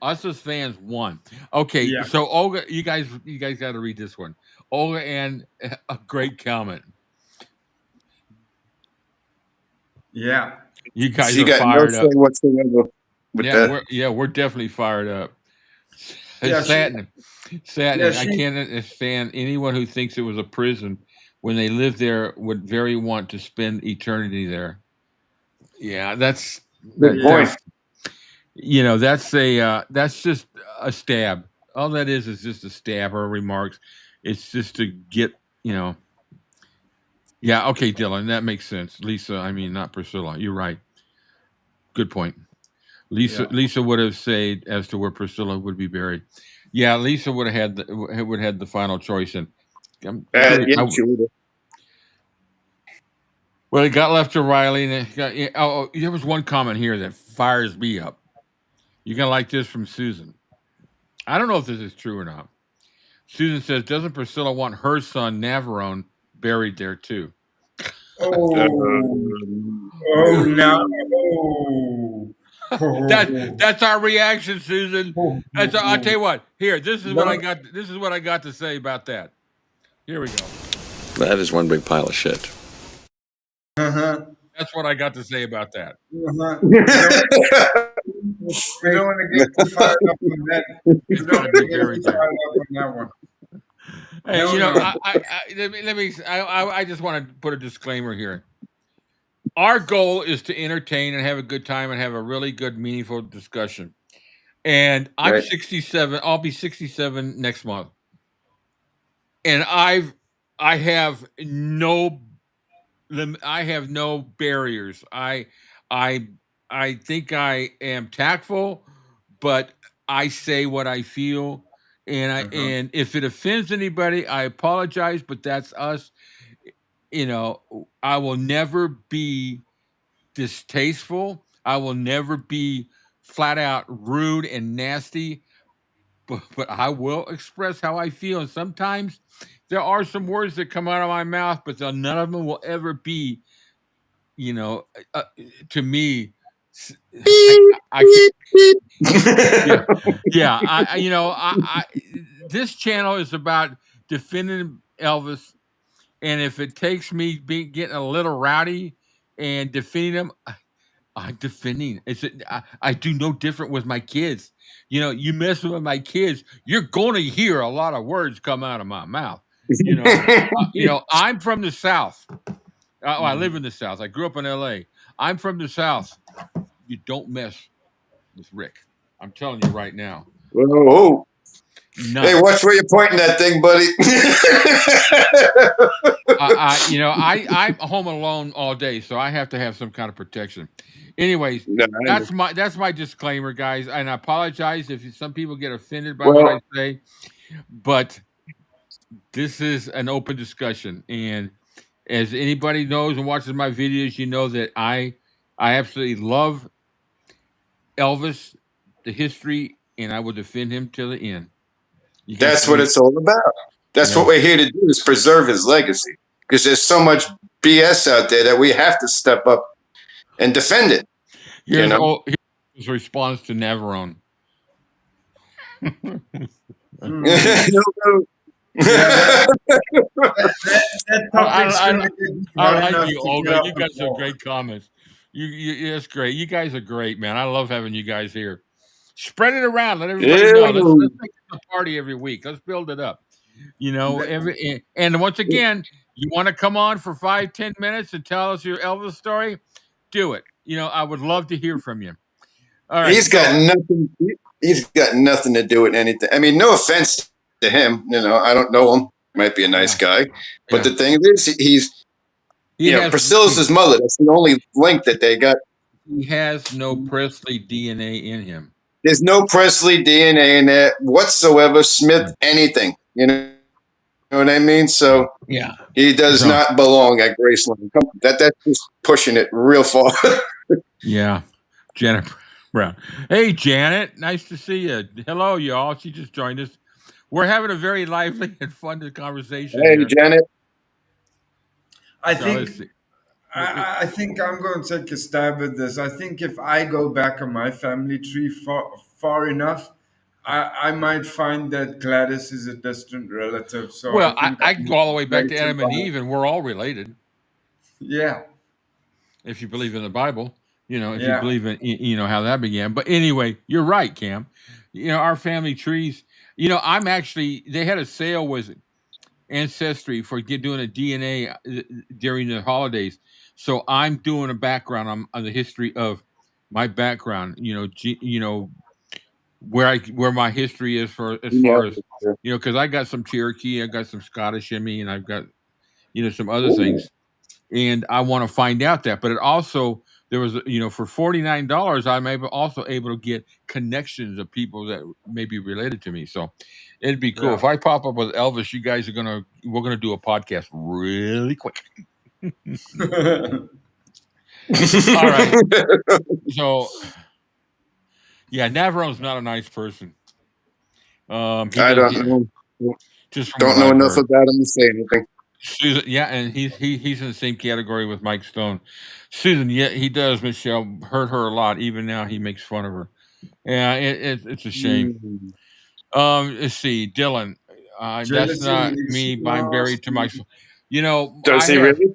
Speaker 1: Us as fans won. Okay, so Olga, you guys got to read this one. Olga and a great comment.
Speaker 6: Yeah,
Speaker 1: you guys are fired up.
Speaker 2: Whatsoever
Speaker 1: we're definitely fired up.
Speaker 6: Yeah,
Speaker 1: Satnam. I can't understand anyone who thinks it was a prison when they lived there would very want to spend eternity there. Yeah, that's
Speaker 2: good point.
Speaker 1: That's just a stab. All that is just a stab. Her remarks. It's just to get, Yeah, okay, Dylan, that makes sense. Lisa, I mean, not Priscilla. You're right. Good point. Lisa would have said as to where Priscilla would be buried. Yeah, Lisa would have had the final choice, and I'm curious, well, it got left to Riley, and there was one comment here that fires me up. You're gonna like this from Susan. I don't know if this is true or not. Susan says, "Doesn't Priscilla want her son Navarone buried there too?"
Speaker 6: No.
Speaker 1: That's our reaction, Susan. I'll tell you what. Here, this is what I got. This is what I got to say about that. Here we go.
Speaker 7: That is one big pile of shit.
Speaker 1: That's what I got to say about that.
Speaker 6: We don't want to get too fired up on that.
Speaker 1: It's got to be buried there.
Speaker 6: Fired up on that one.
Speaker 1: Hey, I just want to put a disclaimer here. Our goal is to entertain and have a good time and have a really good, meaningful discussion. And I'm 67. I'll be 67 next month. And I have no barriers. I think I am tactful, but I say what I feel. And and if it offends anybody, I apologize, but that's us. I will never be distasteful. I will never be flat out rude and nasty, but I will express how I feel. And sometimes there are some words that come out of my mouth, but none of them will ever be, to me. This channel is about defending Elvis, and if it takes me getting a little rowdy and defending him, I'm defending. I do no different with my kids. You mess with my kids, you're going to hear a lot of words come out of my mouth. I'm from the South. I live in the South. I grew up in LA. I'm from the South. You don't mess with Rick. I'm telling you right now.
Speaker 2: Whoa. Hey, watch where you're pointing that thing, buddy.
Speaker 1: I'm home alone all day, so I have to have some kind of protection. Anyways, that's my disclaimer, guys. And I apologize if some people get offended by what I say, but this is an open discussion. And as anybody knows and watches my videos, you know that I absolutely love Elvis, the history, and I will defend him till the end.
Speaker 2: That's what it's all about. That's what we're here to do, is preserve his legacy. Because there's so much BS out there that we have to step up and defend it.
Speaker 1: Here's his response to Navarone. I like you, Olga. You got some great comments. That's great. You guys are great, man. I love having you guys here. Spread it around. Let everybody know. Let's make it a party every week. Let's build it up. And once again, you want to come on for 5-10 minutes and tell us your Elvis story? Do it. I would love to hear from you. All right.
Speaker 2: He's got nothing to do with anything. I mean, no offense to him. I don't know him. Might be a nice guy. But the thing is, Priscilla's his mother. That's the only link that they got.
Speaker 1: He has no Presley DNA in him.
Speaker 2: There's no Presley DNA in there whatsoever. Smith, anything. You know what I mean? So he does not belong at Graceland. That's just pushing it real far.
Speaker 1: Yeah, Janet Brown. Hey, Janet, nice to see you. Hello, y'all. She just joined us. We're having a very lively and fun conversation.
Speaker 2: Hey, Janet.
Speaker 6: I think I'm going to take a stab at this. I think if I go back on my family tree far enough, I might find that Gladys is a distant relative. So
Speaker 1: I can go all the way back to Adam and Eve, and we're all related.
Speaker 6: Yeah.
Speaker 1: If you believe in the Bible, if you believe in, how that began. But anyway, you're right, Cam. Our family trees, I'm actually, they had a sale with Ancestry for doing a DNA during the holidays. So I'm doing a background on the history of my background, where my history is far as, because I got some Cherokee, I got some Scottish in me, and I've got, some other things. And I want to find out that, but it also there was, for $49, I'm also able to get connections of people that may be related to me. So it'd be cool.
Speaker 6: Yeah.
Speaker 1: If I pop up with Elvis, you guys we're going to do a podcast really quick. All right. So, yeah, Navarrone's not a nice person.
Speaker 2: I don't know.
Speaker 1: Just from
Speaker 2: Don't
Speaker 1: what
Speaker 2: know
Speaker 1: I've
Speaker 2: enough
Speaker 1: heard.
Speaker 2: about him to say anything.
Speaker 1: Susan, yeah, and he's in the same category with Mike Stone. Susan, yeah, he does. Michelle hurt her a lot. Even now, he makes fun of her. Yeah, it's a shame. Let's see, Dylan. That's
Speaker 6: Jealousy
Speaker 1: not
Speaker 6: makes
Speaker 1: me.
Speaker 6: you
Speaker 1: I'm buried to my.
Speaker 6: nasty.
Speaker 2: Does he really?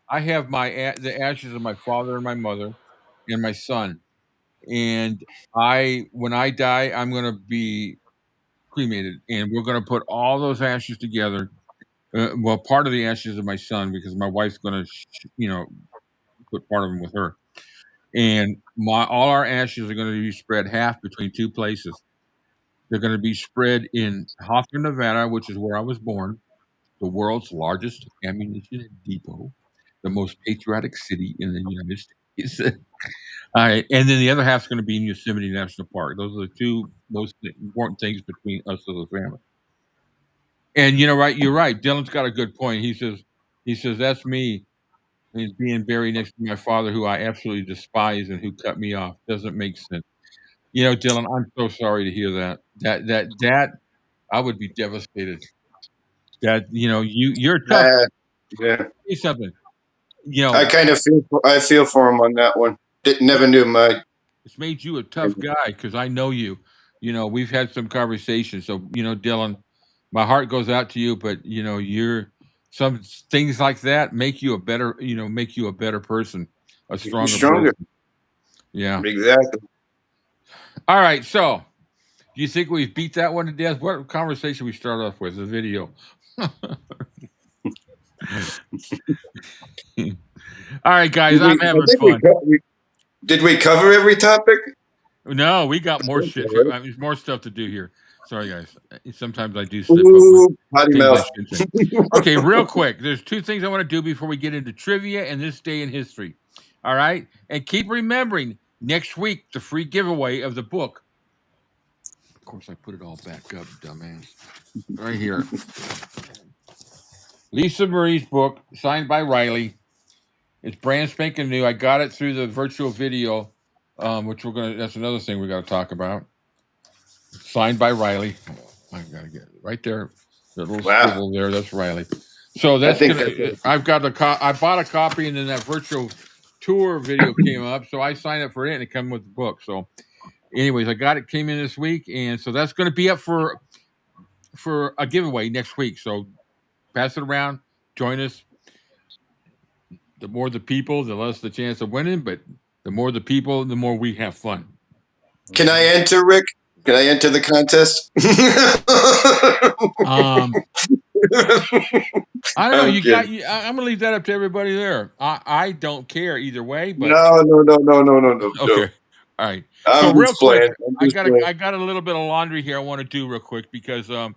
Speaker 1: I have the ashes of my father and my mother, and my son. And when I die, I'm going to be cremated, and we're going to put all those ashes together. Well, part of the ashes of my son, because my wife's going to, put part of them with her. And all our ashes are going to be spread half between two places. They're going to be spread in Hawthorne, Nevada, which is where I was born, the world's largest ammunition depot, the most patriotic city in the United States. All right, and then the other half's going to be in Yosemite National Park. Those are the two most important things between us as a family. And you're right. Dylan's got a good point. He says that's me. He's being buried next to my father, who I absolutely despise and who cut me off. Doesn't make sense. Dylan, I'm so sorry to hear that. That I would be devastated. That you're tough.
Speaker 2: Yeah.
Speaker 1: Say something.
Speaker 2: I kind of feel for him on that one. Never knew my.
Speaker 1: It's made you a tough guy because I know you. We've had some conversations. So Dylan, my heart goes out to you. But you're some things like that make you a better person, a stronger person. Yeah,
Speaker 2: exactly.
Speaker 1: All right. So, do you think we've beat that one to death? What conversation we start off with? The video. All right, guys. I'm having fun.
Speaker 2: Did we cover every topic?
Speaker 1: No, we got more shit. There's more stuff to do here. Sorry, guys. Sometimes I do slip up.
Speaker 2: Potty mouth.
Speaker 1: Okay, real quick. There's two things I want to do before we get into trivia and this day in history. All right? And keep remembering, next week, the free giveaway of the book. Of course, I put it all back up, dumbass. Right here. Lisa Marie's book, signed by Riley. It's brand spanking new. I got it through the virtual video, which that's another thing we got to talk about. Signed by Riley. I got to get it right there. The little scribble there. That's Riley. So I bought a copy, and then that virtual tour video came up. So I signed up for it, and it came with the book. So, anyways, I got it. Came in this week, and so that's going to be up for a giveaway next week. So pass it around. Join us. The more the people, the less the chance of winning. But the more the people, the more we have fun.
Speaker 2: Can I enter, Rick? Can I enter the contest?
Speaker 1: I don't know. I'm gonna leave that up to everybody there. I don't care either way. But
Speaker 2: no.
Speaker 1: Okay, all right.
Speaker 2: I'm
Speaker 1: so real quick,
Speaker 2: I
Speaker 1: got a little bit of laundry here I want to do real quick because as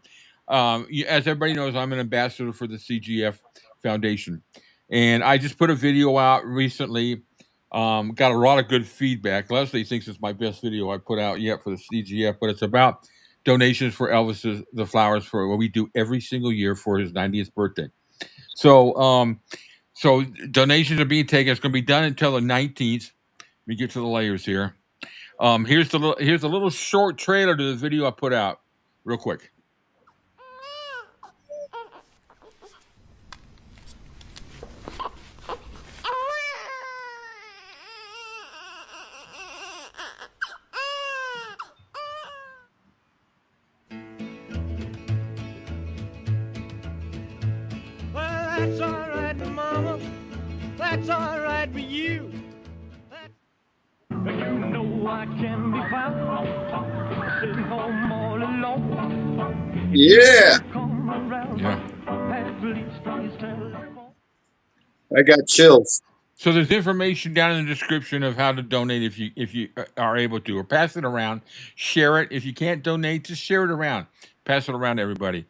Speaker 1: everybody knows, I'm an ambassador for the CGF Foundation, and I just put a video out recently. Got a lot of good feedback. Lesley thinks it's my best video I put out yet for the CGF, but it's about donations for Elvis the Flowers for what we do every single year for his 90th birthday. So donations are being taken. It's going to be done until the 19th. Let me get to the layers here. Here's a little short trailer to the video I put out real quick.
Speaker 5: That's all right, Mama. That's all right with you. You know I can be found sitting home all alone.
Speaker 2: Yeah. I got chills.
Speaker 1: So there's information down in the description of how to donate if you are able to, or pass it around, share it. If you can't donate, just share it around, pass it around to everybody.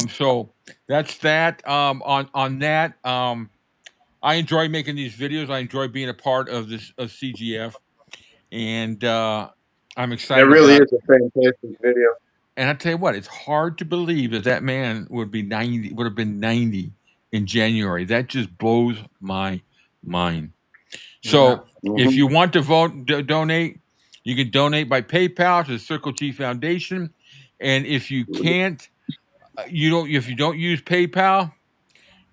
Speaker 1: So that's that. On that, I enjoy making these videos. I enjoy being a part of this of CGF, and I'm
Speaker 2: It
Speaker 1: excited
Speaker 2: really
Speaker 1: about
Speaker 2: is a fantastic video.
Speaker 1: And I tell you what, it's hard to believe that that man would have been 90 in January. That just blows my mind. So if you want to donate, you can donate by PayPal to the 𝐶irclegfoundation Foundation. And if you can't, if you don't use PayPal,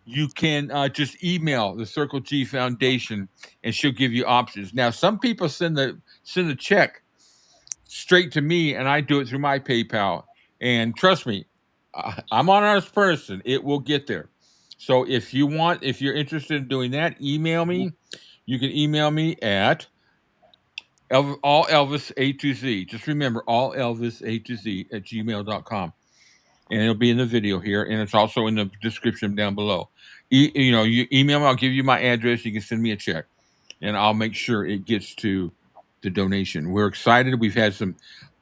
Speaker 1: you can just email the 𝐶irclegfoundation Foundation, and she'll give you options. Now, some people send the check straight to me, and I do it through my PayPal. And trust me, I'm an honest person. It will get there. So if you're interested in doing that, email me. You can email me at all 𝐿VIS-A-Z. Just remember, all 𝐿VIS-A-Z at gmail.com. And it'll be in the video here, and it's also in the description down below. You email me, I'll give you my address. You can send me a check, and I'll make sure it gets to the donation. We're excited. We've had some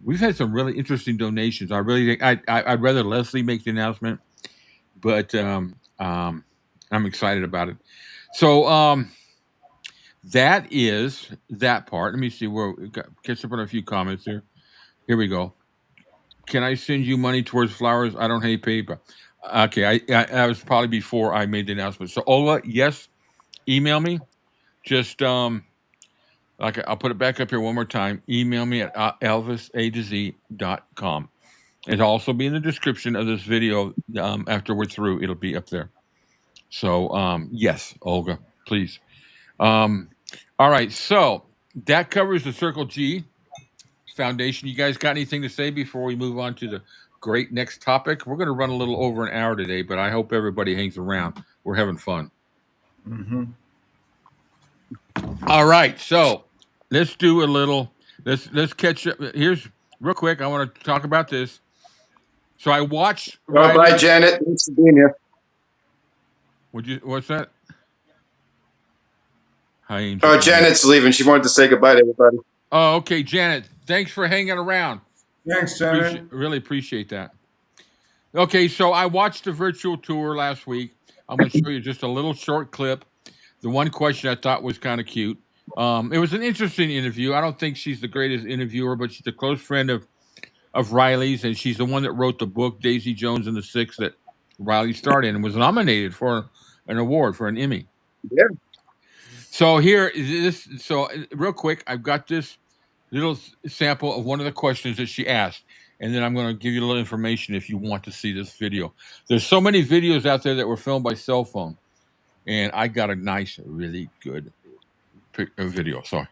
Speaker 1: really interesting donations. I really think I'd rather Lesley make the announcement, but I'm excited about it. So that is that part. Let me see where catch up on a few comments here. Here we go. Can I send you money towards flowers? I don't hate paper. Okay, I was probably before I made the announcement. So Ola, yes, email me. Just I'll put it back up here one more time. Email me at elvis-a-z.com. It'll also be in the description of this video. After we're through, it'll be up there. So yes, Olga, please. All right, so that covers the 𝐶ircleG Foundation. You guys got anything to say before we move on to the great next topic? We're going to run a little over an hour today, but I hope everybody hangs around. We're having fun. All right, so let's do a little. Let's catch up. Here's real quick. I want to talk about this. So I watched.
Speaker 2: Oh, bye, Janet. Thanks for being here.
Speaker 1: What's that? Hi, Angel.
Speaker 2: Oh, Janet's leaving. She wanted to say goodbye to everybody.
Speaker 1: Oh, okay, Janet. Thanks for hanging around.
Speaker 6: Thanks, Janet.
Speaker 1: Really appreciate that. Okay, so I watched the virtual tour last week. I'm going to show you just a little short clip. The one question I thought was kind of cute. It was an interesting interview. I don't think she's the greatest interviewer, but she's a close friend of Riley's, and she's the one that wrote the book Daisy Jones and the Six that Riley starred in and was nominated for an award for an Emmy.
Speaker 2: Yeah.
Speaker 1: So real quick, I've got this little sample of one of the questions that she asked, and then I'm going to give you a little information if you want to see this video. There's so many videos out there that were filmed by cell phone, and I got a nice, really good video. So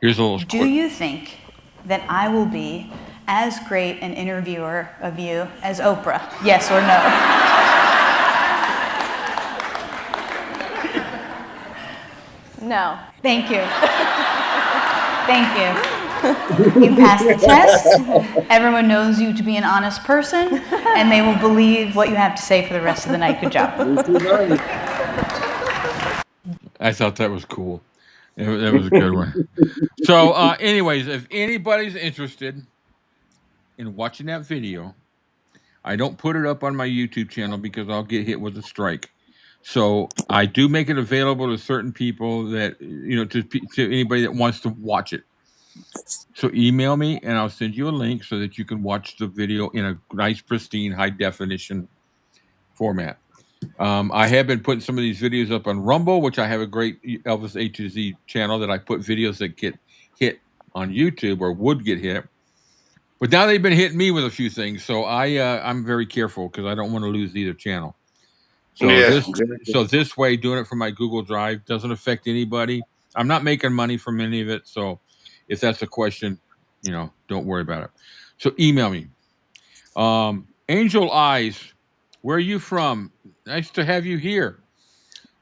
Speaker 1: here's a little.
Speaker 8: Do you think that I will be as great an interviewer of you as Oprah? Yes or no?
Speaker 9: No.
Speaker 8: Thank you. Thank you. You passed the test. Everyone knows you to be an honest person, and they will believe what you have to say for the rest of the night. Good job.
Speaker 1: I thought that was cool. That was a good one. So anyways, if anybody's interested in watching that video, I don't put it up on my YouTube channel because I'll get hit with a strike. So I do make it available to certain people that, to anybody that wants to watch it. So email me and I'll send you a link so that you can watch the video in a nice, pristine, high definition format. I have been putting some of these videos up on Rumble, which I have a great Elvis-A-Z channel that I put videos that get hit on YouTube or would get hit. But now they've been hitting me with a few things. So I'm very careful because I don't want to lose either channel. So this way, doing it from my Google Drive doesn't affect anybody. I'm not making money from any of it. So if that's a question, don't worry about it. So email me. Angel Eyes, where are you from? Nice to have you here.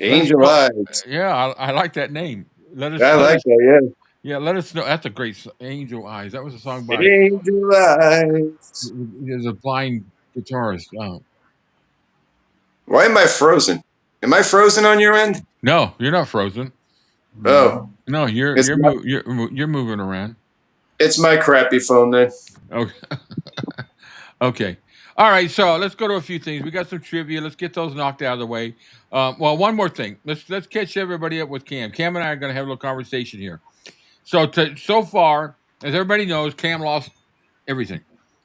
Speaker 2: Angel Eyes.
Speaker 1: Yeah, I like that name.
Speaker 2: I like that, yeah.
Speaker 1: Yeah, let us know. That's a great Angel Eyes. That was a song by
Speaker 2: Angel Eyes.
Speaker 1: There's a blind guitarist.
Speaker 2: Why am I frozen? Am I frozen on your end?
Speaker 1: No, you're not frozen.
Speaker 2: Oh.
Speaker 1: No, you're moving around.
Speaker 2: It's my crappy phone then.
Speaker 1: Okay. Okay. All right. So let's go to a few things. We got some trivia. Let's get those knocked out of the way. Well, one more thing. Let's catch everybody up with Cam. Cam and I are going to have a little conversation here. So far, as everybody knows, Cam lost everything.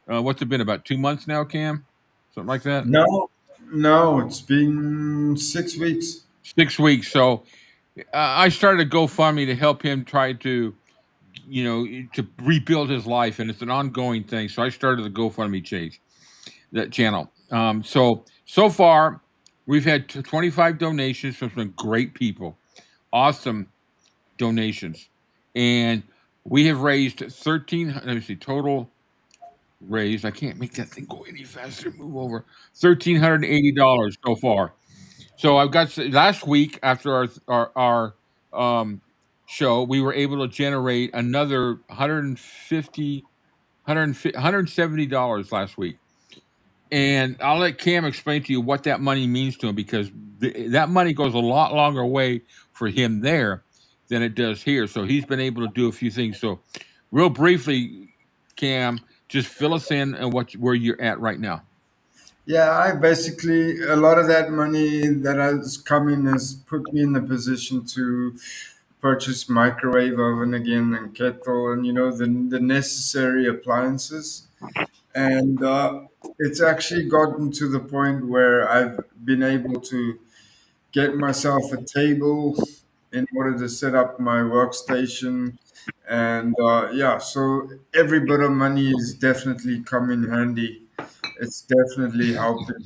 Speaker 1: What's it been, about 2 months now, Cam? Something like that?
Speaker 6: No, it's been 6 weeks.
Speaker 1: 6 weeks. So I started a GoFundMe to help him try to, to rebuild his life, and it's an ongoing thing. So I started the GoFundMe channel. So far, we've had 25 donations from some great people, awesome donations, and we have raised 13. Let me see, total raised. I can't make that thing go any faster. Move over. $1,380 so far. So I've got last week after our show, we were able to generate another $170 last week. And I'll let Cam explain to you what that money means to him, because that money goes a lot longer way for him there than it does here. So he's been able to do a few things. So real briefly, Cam, just fill us in on where you're at right now.
Speaker 6: Yeah, I basically, a lot of that money that has come in has put me in the position to purchase microwave oven again and kettle and the necessary appliances. And it's actually gotten to the point where I've been able to get myself a table in order to set up my workstation. And yeah, so every bit of money is definitely come in handy. It's definitely helping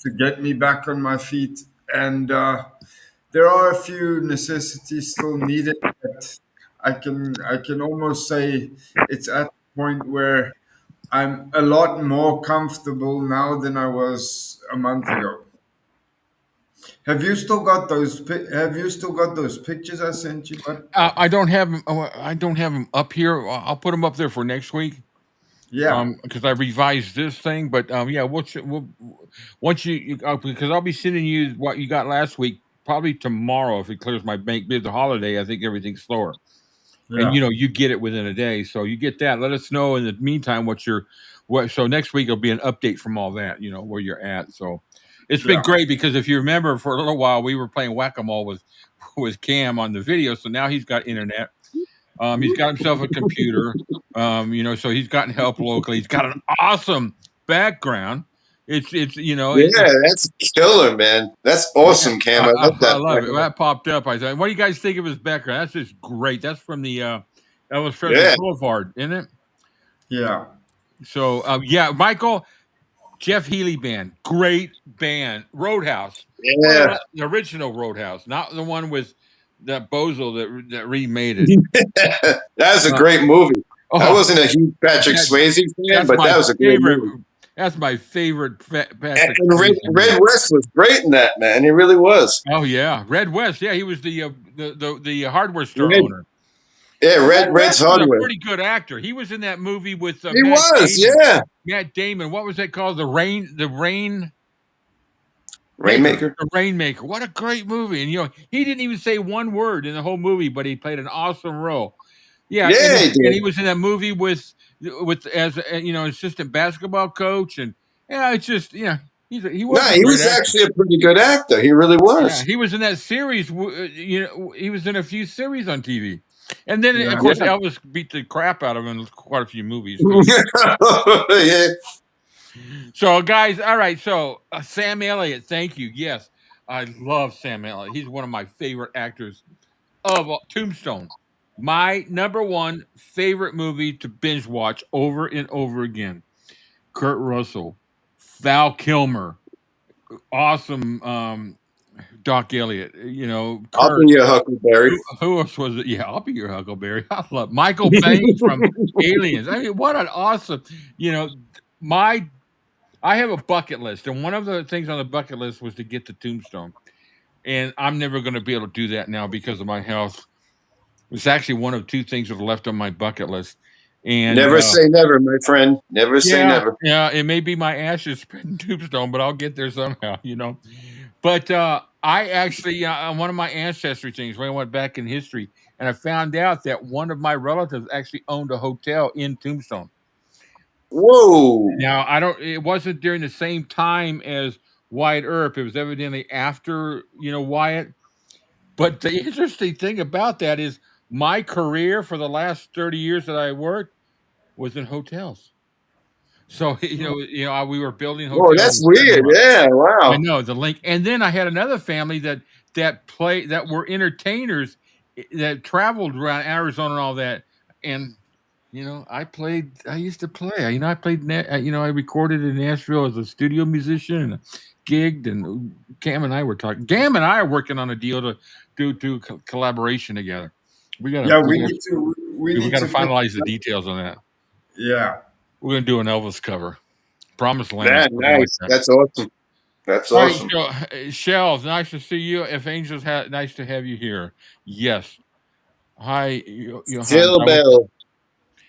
Speaker 6: to get me back on my feet. And there are a few necessities still needed, but I can almost say it's at the point where I'm a lot more comfortable now than I was a month ago. Have you still got those? Have you still got those pictures I sent you? But
Speaker 1: I don't have them. I don't have them up here. I'll put them up there for next week.
Speaker 6: yeah,
Speaker 1: Because I revised this thing, but yeah, once because I'll be sending you what you got last week probably tomorrow if it clears my bank. It's a holiday, I think everything's slower, and
Speaker 6: yeah,
Speaker 1: you get it within a day, so you get that. Let us know in the meantime what. So next week will be an update from all that, where you're at. So it's been
Speaker 6: yeah,
Speaker 1: great because if you remember, for a little while we were playing whack-a-mole with Cam on the video, so now he's got internet. He's got himself a computer. So he's gotten help locally. He's got an awesome background. It's
Speaker 2: Yeah, that's killer, man. That's awesome, Cam. I love
Speaker 1: I
Speaker 2: that.
Speaker 1: love it. That popped up. I said, "What do you guys think of his background?" That's just great. That's from the Elvis Presley
Speaker 2: Yeah.
Speaker 1: Boulevard, isn't it?
Speaker 6: yeah.
Speaker 1: So yeah, Michael, Jeff Healey band, great band. Roadhouse,
Speaker 2: Yeah.
Speaker 1: the original Roadhouse, not the one with that Bozo that remade it.
Speaker 2: That was a great movie. I wasn't a huge Patrick Swayze fan, but that was a great movie.
Speaker 1: That's my favorite Patrick
Speaker 2: And
Speaker 1: Swayze movie.
Speaker 2: Red West was great in that, man. He really was.
Speaker 1: Oh yeah, Red West. Yeah, he was the hardware store
Speaker 2: Red-
Speaker 1: owner.
Speaker 2: Yeah, Red's
Speaker 1: West was a
Speaker 2: Hardware.
Speaker 1: pretty good actor. He was in that movie with
Speaker 2: He was, yeah.
Speaker 1: Matt Damon. What was that called? The Rainmaker. The Rainmaker. What a great movie! And he didn't even say one word in the whole movie, but he played an awesome role. Yeah,
Speaker 2: Yeah, he did.
Speaker 1: and he was in that movie with as assistant basketball coach, and yeah, it's just he was.
Speaker 2: He was actually a pretty good actor. He really was.
Speaker 1: Yeah, he was in that series. He was in a few series on TV, and then
Speaker 6: Yeah.
Speaker 1: of course Elvis beat the crap out of him in quite a few movies.
Speaker 2: Yeah.
Speaker 1: So, guys, all right. So, Sam Elliott, thank you. Yes, I love Sam Elliott. He's one of my favorite actors of Tombstone. My number one favorite movie to binge watch over and over again. Kurt Russell, Val Kilmer, awesome Doc Elliott. Kurt.
Speaker 2: I'll be your Huckleberry.
Speaker 1: Who else was it? Yeah, I'll be your Huckleberry. I love Michael Banks from Aliens. I mean, what an awesome, I have a bucket list, and one of the things on the bucket list was to get to Tombstone, and I'm never going to be able to do that now because of my health. It's actually one of two things that are left on my bucket list. And
Speaker 2: never say never, my friend. Never say never.
Speaker 1: Yeah, it may be my ashes spreading Tombstone, but I'll get there somehow, But I actually, one of my ancestry things, when I went back in history, and I found out that one of my relatives actually owned a hotel in Tombstone.
Speaker 2: Whoa.
Speaker 1: Now it wasn't during the same time as 𝐕𝐢𝐝. It was evidently after, Wyatt. But the interesting thing about that is my career for the last 30 years that I worked was in hotels. So, we were building
Speaker 2: Whoa,
Speaker 1: hotels
Speaker 2: that's
Speaker 1: and setting
Speaker 2: weird.
Speaker 1: them up.
Speaker 2: Yeah, wow.
Speaker 1: I know the link. And then I had another family that were entertainers that traveled around Arizona and all that. And, I used to play, I played, I recorded in Nashville as a studio musician and gigged, and Cam and I were talking. Cam and I are working on a deal to do collaboration together. We got
Speaker 6: Yeah,
Speaker 1: to
Speaker 6: we need to put,
Speaker 1: finalize the details on that.
Speaker 6: yeah.
Speaker 1: We're going to do an Elvis cover. Promised Land.
Speaker 2: That nice.
Speaker 1: Like that.
Speaker 2: That's awesome. That's
Speaker 1: All
Speaker 2: awesome.
Speaker 1: right, Shells, nice to see you. If Angels, nice to have you here. Yes. Hi,
Speaker 2: Michelle Bell.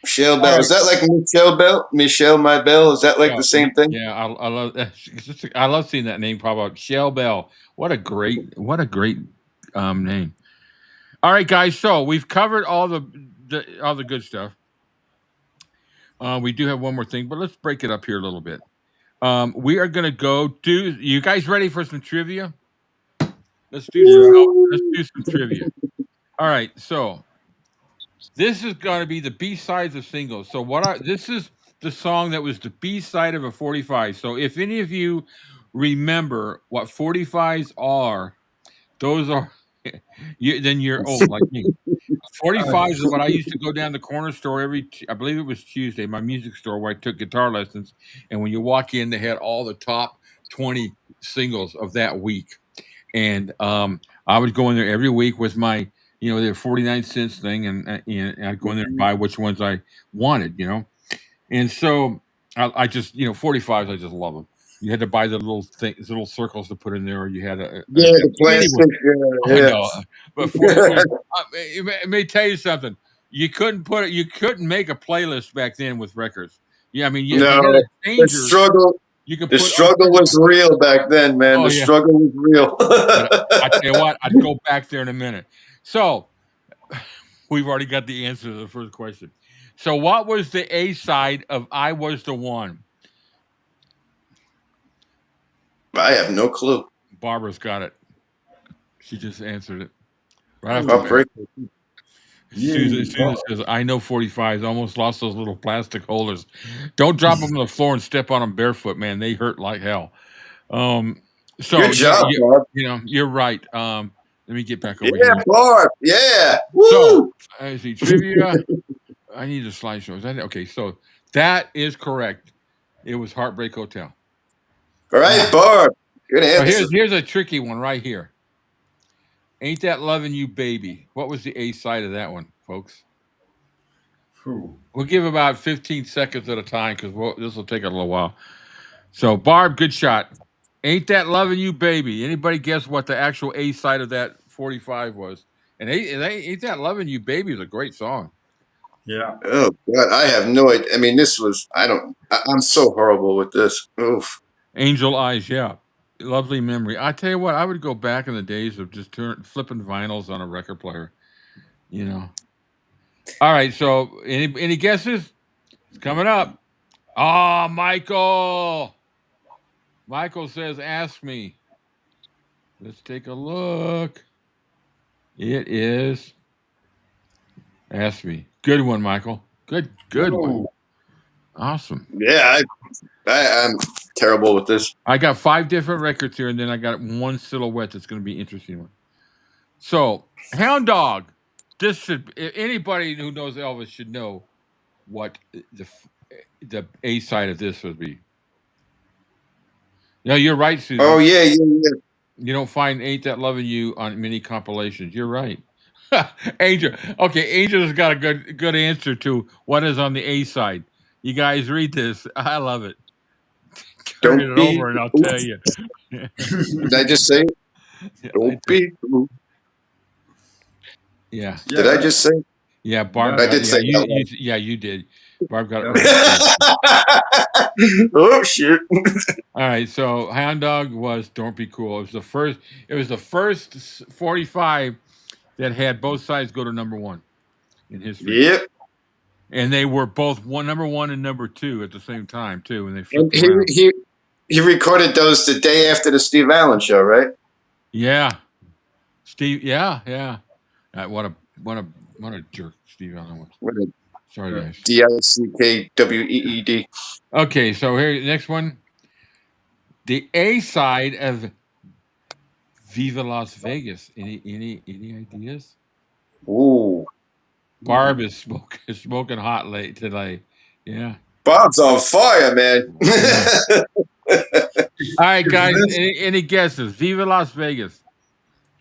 Speaker 2: Michelle Bell. Is that like Michelle Bell? Michelle My Bell? Is that like the same thing?
Speaker 1: Yeah, I love that. I love seeing that name pop up. Michelle Bell. What a great name. All right, guys. So we've covered all the good stuff. We do have one more thing, but let's break it up here a little bit. We are going to do. You guys ready for some trivia? Let's do some trivia. All right, so this is going to be the B-sides of singles. So this is the song that was the B-side of a 45. So if any of you remember what 45s are, those are then you're old like me. 45s is what I used to go down the corner store I believe it was Tuesday, my music store where I took guitar lessons. And when you walk in, they had all the top 20 singles of that week. And I would go in there every week with my, their 49-cent thing, and I'd go in there and buy which ones I wanted, And so I just, 45s, I just love them. You had to buy the little circles to put in there, or you had
Speaker 2: the plastic.
Speaker 1: I know, but 45s, let me tell you something. You couldn't make a playlist back then with records. Yeah, I mean,
Speaker 2: the struggle. The struggle was real back then, man. The struggle was real.
Speaker 1: I tell you what, I'd go back there in a minute. So we've already got the answer to the first question. So what was the A side of I Was the One?
Speaker 2: I have no clue.
Speaker 1: Barbara's got it. She just answered it.
Speaker 2: Right
Speaker 1: Susan says, I know 45s. Almost lost those little plastic holders. Don't drop them on the floor and step on them barefoot, man. They hurt like hell. So
Speaker 2: good job, Barb.
Speaker 1: You're right. Let me get back over
Speaker 2: here. Yeah, Barb. Yeah. Woo!
Speaker 1: So I see trivia. I need a slideshow. Okay, so that is correct. It was Heartbreak Hotel.
Speaker 2: All right, Barb. Good answer.
Speaker 1: So here's a tricky one right here. Ain't That Loving You, Baby? What was the A side of that one, folks? We'll give about 15 seconds at a time because this will take a little while. So, Barb, good shot. Ain't That Loving You, Baby? Anybody guess what the actual A side of that 45 was? And Ain't That Loving You, Baby is a great song.
Speaker 6: Yeah.
Speaker 2: Oh, God. I have no idea. I mean, I'm so horrible with this. Oof.
Speaker 1: Angel Eyes, yeah. Lovely memory. I tell you what, I would go back in the days of just flipping vinyls on a record player. All right, so any guesses? It's coming up. Oh, Michael. Michael says, ask me. Let's take a look. It is Ask Me. Good one, Michael. Good one. Awesome.
Speaker 2: Yeah, I'm terrible with this.
Speaker 1: I got 5 different records here, and then I got one silhouette that's going to be an interesting one. So, Hound Dog. Anybody who knows Elvis should know what the A side of this would be. No, you're right, Susan.
Speaker 2: Oh, yeah.
Speaker 1: You don't find Ain't That Loving You on many compilations. You're right. Angel. Okay, Angel's got a good answer to what is on the A side. You guys read this. I love it. Turn it over and I'll tell you.
Speaker 2: Did I just say it? Don't be true.
Speaker 1: Yeah.
Speaker 2: Did I just say?
Speaker 1: Yeah, Barb.
Speaker 2: I did say
Speaker 1: that. Yeah, you did. Barb got it right.
Speaker 2: Oh shit!
Speaker 1: All right, so Hound Dog was "Don't Be Cool." It was the first 45 that had both sides go to #1 in history.
Speaker 2: Yep.
Speaker 1: And they were both number 1 and number 2 at the same time too when they
Speaker 2: And
Speaker 1: flipped around.
Speaker 2: he recorded those the day after the Steve Allen show, right?
Speaker 1: Yeah, Steve. Yeah. What a jerk Steve Allen was.
Speaker 2: What a
Speaker 1: Sorry, guys.
Speaker 2: DICKWEED.
Speaker 1: Okay, so here next one. The A side of Viva Las Vegas. Any ideas?
Speaker 2: Ooh.
Speaker 1: Barb is smoking hot late today. Yeah.
Speaker 2: Bob's on fire, man.
Speaker 1: All right, guys. Any guesses? Viva Las Vegas.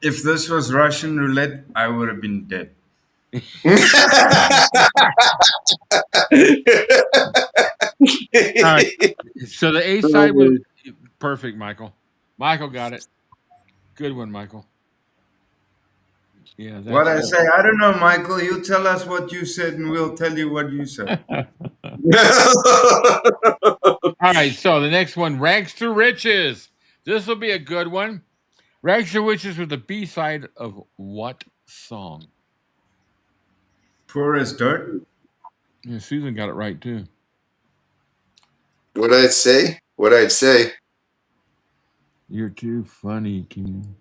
Speaker 6: If this was Russian roulette, I would have been dead.
Speaker 1: All right. So the A side was perfect, Michael. Michael got it. Good one, Michael. Yeah.
Speaker 6: What I say, I don't know, Michael. You tell us what you said, and we'll tell you what you said.
Speaker 1: All right. So the next one, Rags to Riches. This will be a good one. Rags to Riches was the B side of what song?
Speaker 6: Poor as dirt.
Speaker 1: Yeah, Susan got it right too.
Speaker 2: What I'd say?
Speaker 1: You're too funny, Cam.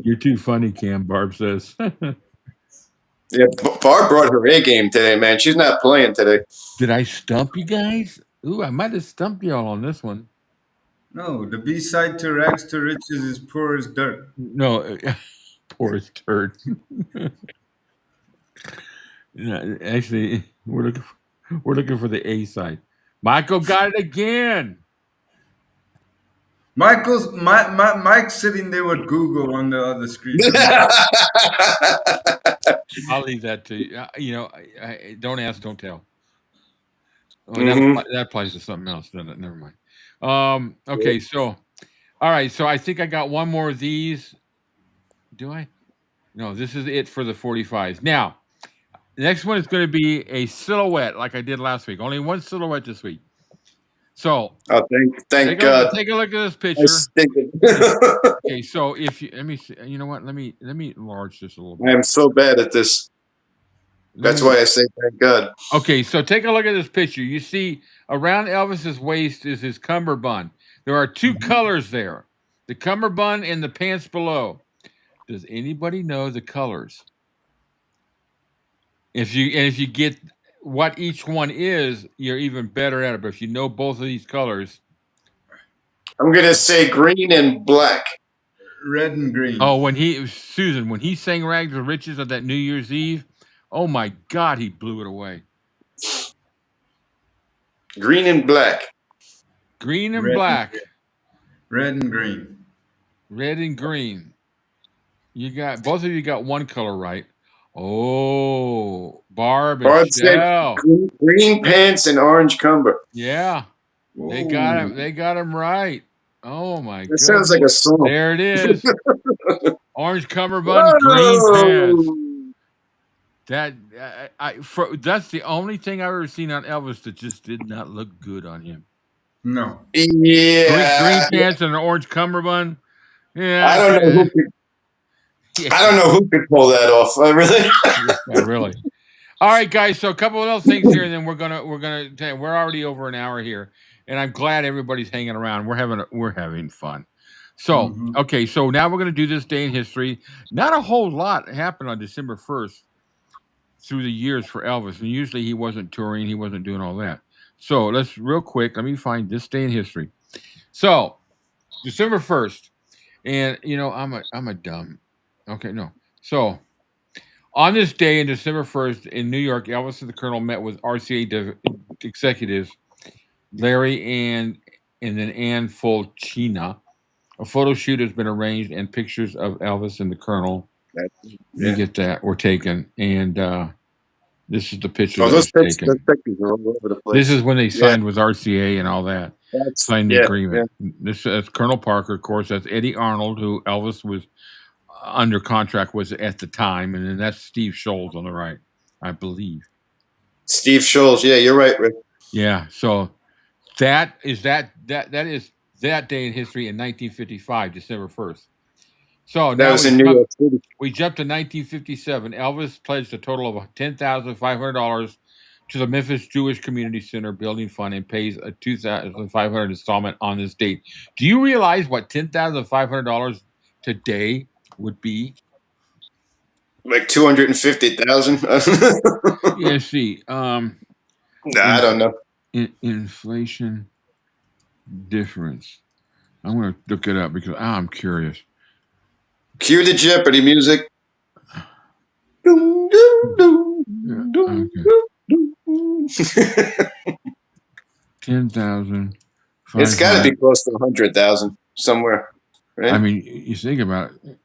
Speaker 1: You're too funny, Cam, Barb says.
Speaker 2: Yeah, Barb brought her A game today, man. She's not playing today.
Speaker 1: Did I stump you guys? Ooh, I might have stumped y'all on this one.
Speaker 6: No, the B side to Rags to Riches is Poor as Dirt.
Speaker 1: No, poor as dirt. Yeah, actually, we're looking for the A side. Michael got it again.
Speaker 6: Mike's sitting there with Google on the other screen.
Speaker 1: I'll leave that to you. I don't ask, don't tell. Oh, that applies to something else, doesn't it? Never mind. Okay, so all right, so I think I got one more of these. Do I? No, this is it for the 45s. Now, the next one is going to be a silhouette, like I did last week. Only one silhouette this week. So,
Speaker 2: thank God.
Speaker 1: Take a look at this picture. Okay, so if you let me see, you know what? Let me enlarge this a little bit.
Speaker 2: I am so bad at this. That's why I say thank God.
Speaker 1: Okay, so take a look at this picture. You see around Elvis's waist is his cummerbund. There are two colors there, the cummerbund and the pants below. Does anybody know the colors? If you get what each one is, you're even better at it. But if you know both of these colors,
Speaker 2: I'm gonna say green and black.
Speaker 6: Red and green.
Speaker 1: Oh, when he sang Rags to Riches on that New Year's Eve, oh my God, he blew it away.
Speaker 2: Green and black.
Speaker 1: Green and black.
Speaker 6: Red and green.
Speaker 1: Red and green. Both of you got one color right. Oh, Barb
Speaker 2: said green pants and orange cumber.
Speaker 1: Yeah. Whoa. They got him right. Oh my God.
Speaker 2: This sounds like a song.
Speaker 1: There it is. Orange cummerbund, green pants. That's the only thing I've ever seen on Elvis that just did not look good on him.
Speaker 6: No.
Speaker 2: Yeah.
Speaker 1: Green pants and an orange cummerbund. Yeah.
Speaker 2: I don't know who could pull that off.
Speaker 1: Really. All right, guys. So a couple of other things here, and then we're already over an hour here, and I'm glad everybody's hanging around. We're having fun. So okay, so now we're gonna do this day in history. Not a whole lot happened on December 1st through the years for Elvis, and usually he wasn't touring, he wasn't doing all that. So let's real quick. Let me find this day in history. So December 1st, and I'm a dumb. Okay, no. So, on this day, in December 1st, in New York, Elvis and the Colonel met with RCA executives, Larry and then Ann Fulcina. A photo shoot has been arranged, and pictures of Elvis and the Colonel. You get that were taken, and this is the picture.
Speaker 2: Those pictures are all over the place.
Speaker 1: This is when they signed with RCA and all that. Signed the agreement. Yeah. That's Colonel Parker, of course. That's Eddie Arnold, who Elvis was under contract was at the time, and then that's Steve Sholes on the right, I believe.
Speaker 2: Steve Sholes, yeah, you're right, Rick.
Speaker 1: Yeah, so that is that day in history in 1955, December 1st. So
Speaker 2: that was in New York City.
Speaker 1: We jumped to 1957. Elvis pledged a total of $10,500 to the Memphis Jewish Community Center Building Fund and pays a $2,500 installment on this date. Do you realize what $10,500 today would be?
Speaker 2: Like 250,000.
Speaker 1: Yeah, see.
Speaker 2: I don't know.
Speaker 1: Inflation difference. I'm going to look it up because I'm curious.
Speaker 2: Cue the Jeopardy music.
Speaker 1: Okay. 10,000.
Speaker 2: It's got to be close to 100,000 somewhere, right?
Speaker 1: I mean, you think about it.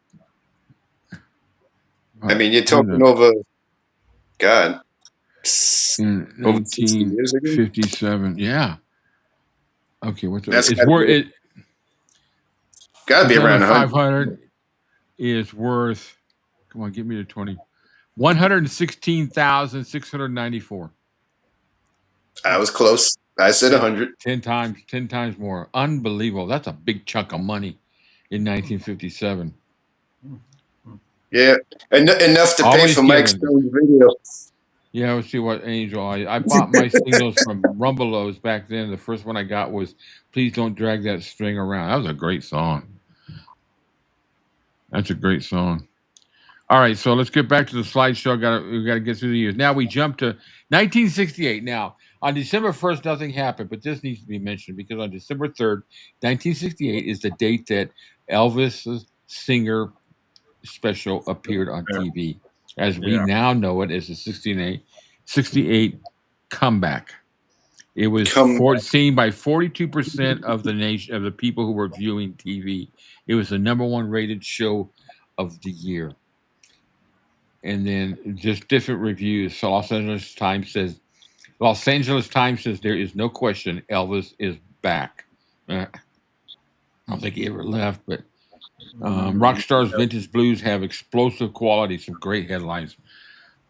Speaker 2: I mean, you're talking over, God,
Speaker 1: in
Speaker 2: over 60 years ago.
Speaker 1: 1957. Yeah. Okay, what's
Speaker 2: That's
Speaker 1: it's worth it?
Speaker 2: Got to be around
Speaker 1: 500 is worth. Come on, give me the 20. 116,694.
Speaker 2: I was close. I said 100.
Speaker 1: 10 times more. Unbelievable. That's a big chunk of money in 1957.
Speaker 2: Yeah, enough to pay for Mike Stone's video.
Speaker 1: Yeah, let's see what Angel. I bought my singles from Rumbelows back then. The first one I got was "Please Don't Drag That String Around." That was a great song. That's a great song. All right, so let's get back to the slideshow. We got to get through the years. Now we jump to 1968. Now on December 1st, nothing happened, but this needs to be mentioned because on December 3rd, 1968 is the date that Elvis' singer special appeared on TV, as we now know it as the 68 comeback. It was seen by 42% of the nation of the people who were viewing TV. It was the #1 rated show of the year. And then just different reviews. So Los Angeles Times says there is no question Elvis is back. I don't think he ever left, but Rockstar's Vintage Blues have explosive quality, some great headlines.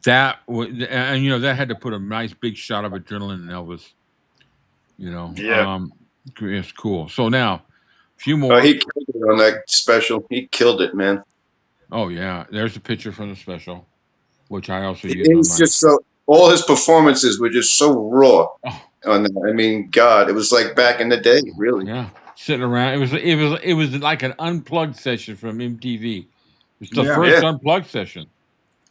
Speaker 1: That had to put a nice big shot of adrenaline in Elvis. It's cool. So now, a few more.
Speaker 2: He killed it on that special. He killed it, man.
Speaker 1: Oh yeah, there's a picture from the special, which I also used.
Speaker 2: It's just so all his performances were just so raw. On that. I mean, God, it was like back in the day, really.
Speaker 1: Yeah. Sitting around, it was like an unplugged session from MTV. It was the first unplugged session.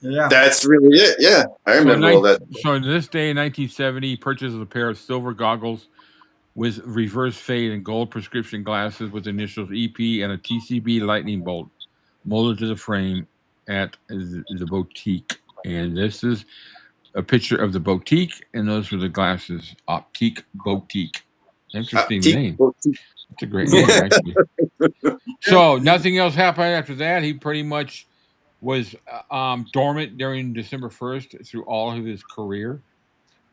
Speaker 6: Yeah,
Speaker 2: that's really it. Yeah, I remember all that.
Speaker 1: So in this day, in 1970, he purchases a pair of silver goggles with reverse fade and gold prescription glasses with initials EP and a TCB lightning bolt molded to the frame at the boutique. And this is a picture of the boutique, and those were the glasses. Optique Boutique. Interesting name.
Speaker 2: Boutique.
Speaker 1: It's a great name, actually. So nothing else happened after that. He pretty much was dormant during December 1st through all of his career,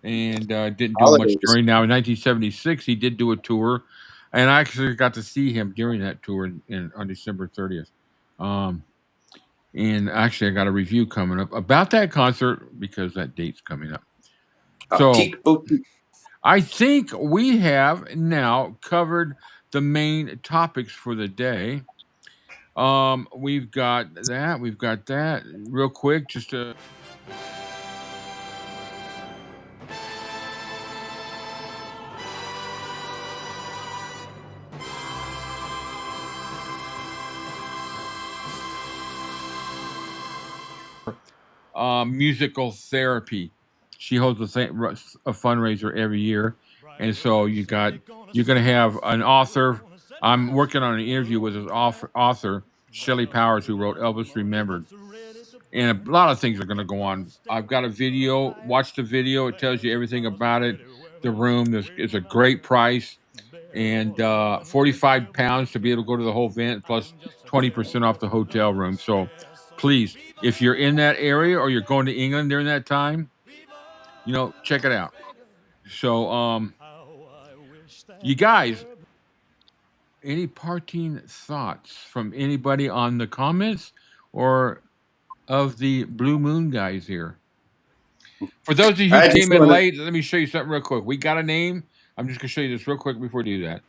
Speaker 1: and didn't do much during. Now in 1976, he did do a tour, and I actually got to see him during that tour on December 30th. And actually, I got a review coming up about that concert because that date's coming up. So I think we have now covered the main topics for the day. We've got that. Real quick, just to musical therapy. She holds a fundraiser every year, and so you're going to have an author. I'm working on an interview with his author, Shelley Powers, who wrote Elvis Remembered, and a lot of things are going to go on. I've got a video. Watch the video; it tells you everything about it. The room is a great price, and 45 pounds to be able to go to the whole event, plus 20% off the hotel room. So please, if you're in that area or you're going to England during that time, check it out. So, you guys, any parting thoughts from anybody on the comments or of the Blue Moon guys here? For those of you who came in late, let me show you something real quick. We got a name. I'm just going to show you this real quick before we do that.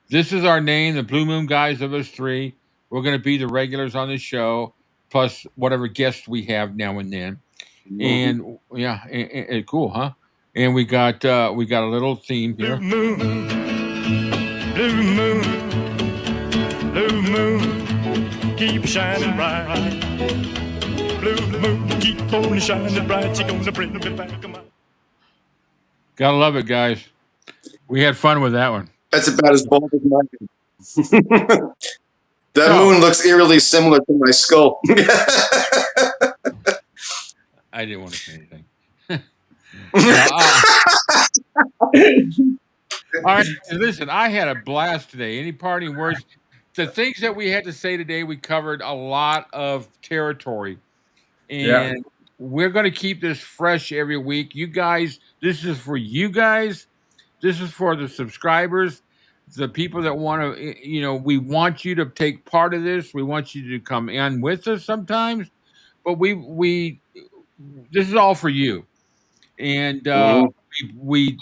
Speaker 1: This is our name, the Blue Moon guys of us three. We're going to be the regulars on the show, plus whatever guests we have now and then. And yeah, cool, huh? And we got a little theme here.
Speaker 5: Blue moon, blue moon, blue moon, keep shining bright. Blue moon, keep on shining bright. She gonna bring me back.
Speaker 1: Gotta love it, guys. We had fun with that one.
Speaker 2: That's about as bold as mine. That moon looks eerily similar to my skull.
Speaker 1: I didn't want to say anything. All right, listen, I had a blast today. Any parting words? The things that we had to say today, we covered a lot of territory. And we're going to keep this fresh every week. You guys, this is for you guys. This is for the subscribers, the people that want to, we want you to take part of this. We want you to come in with us sometimes, but this is all for you. And we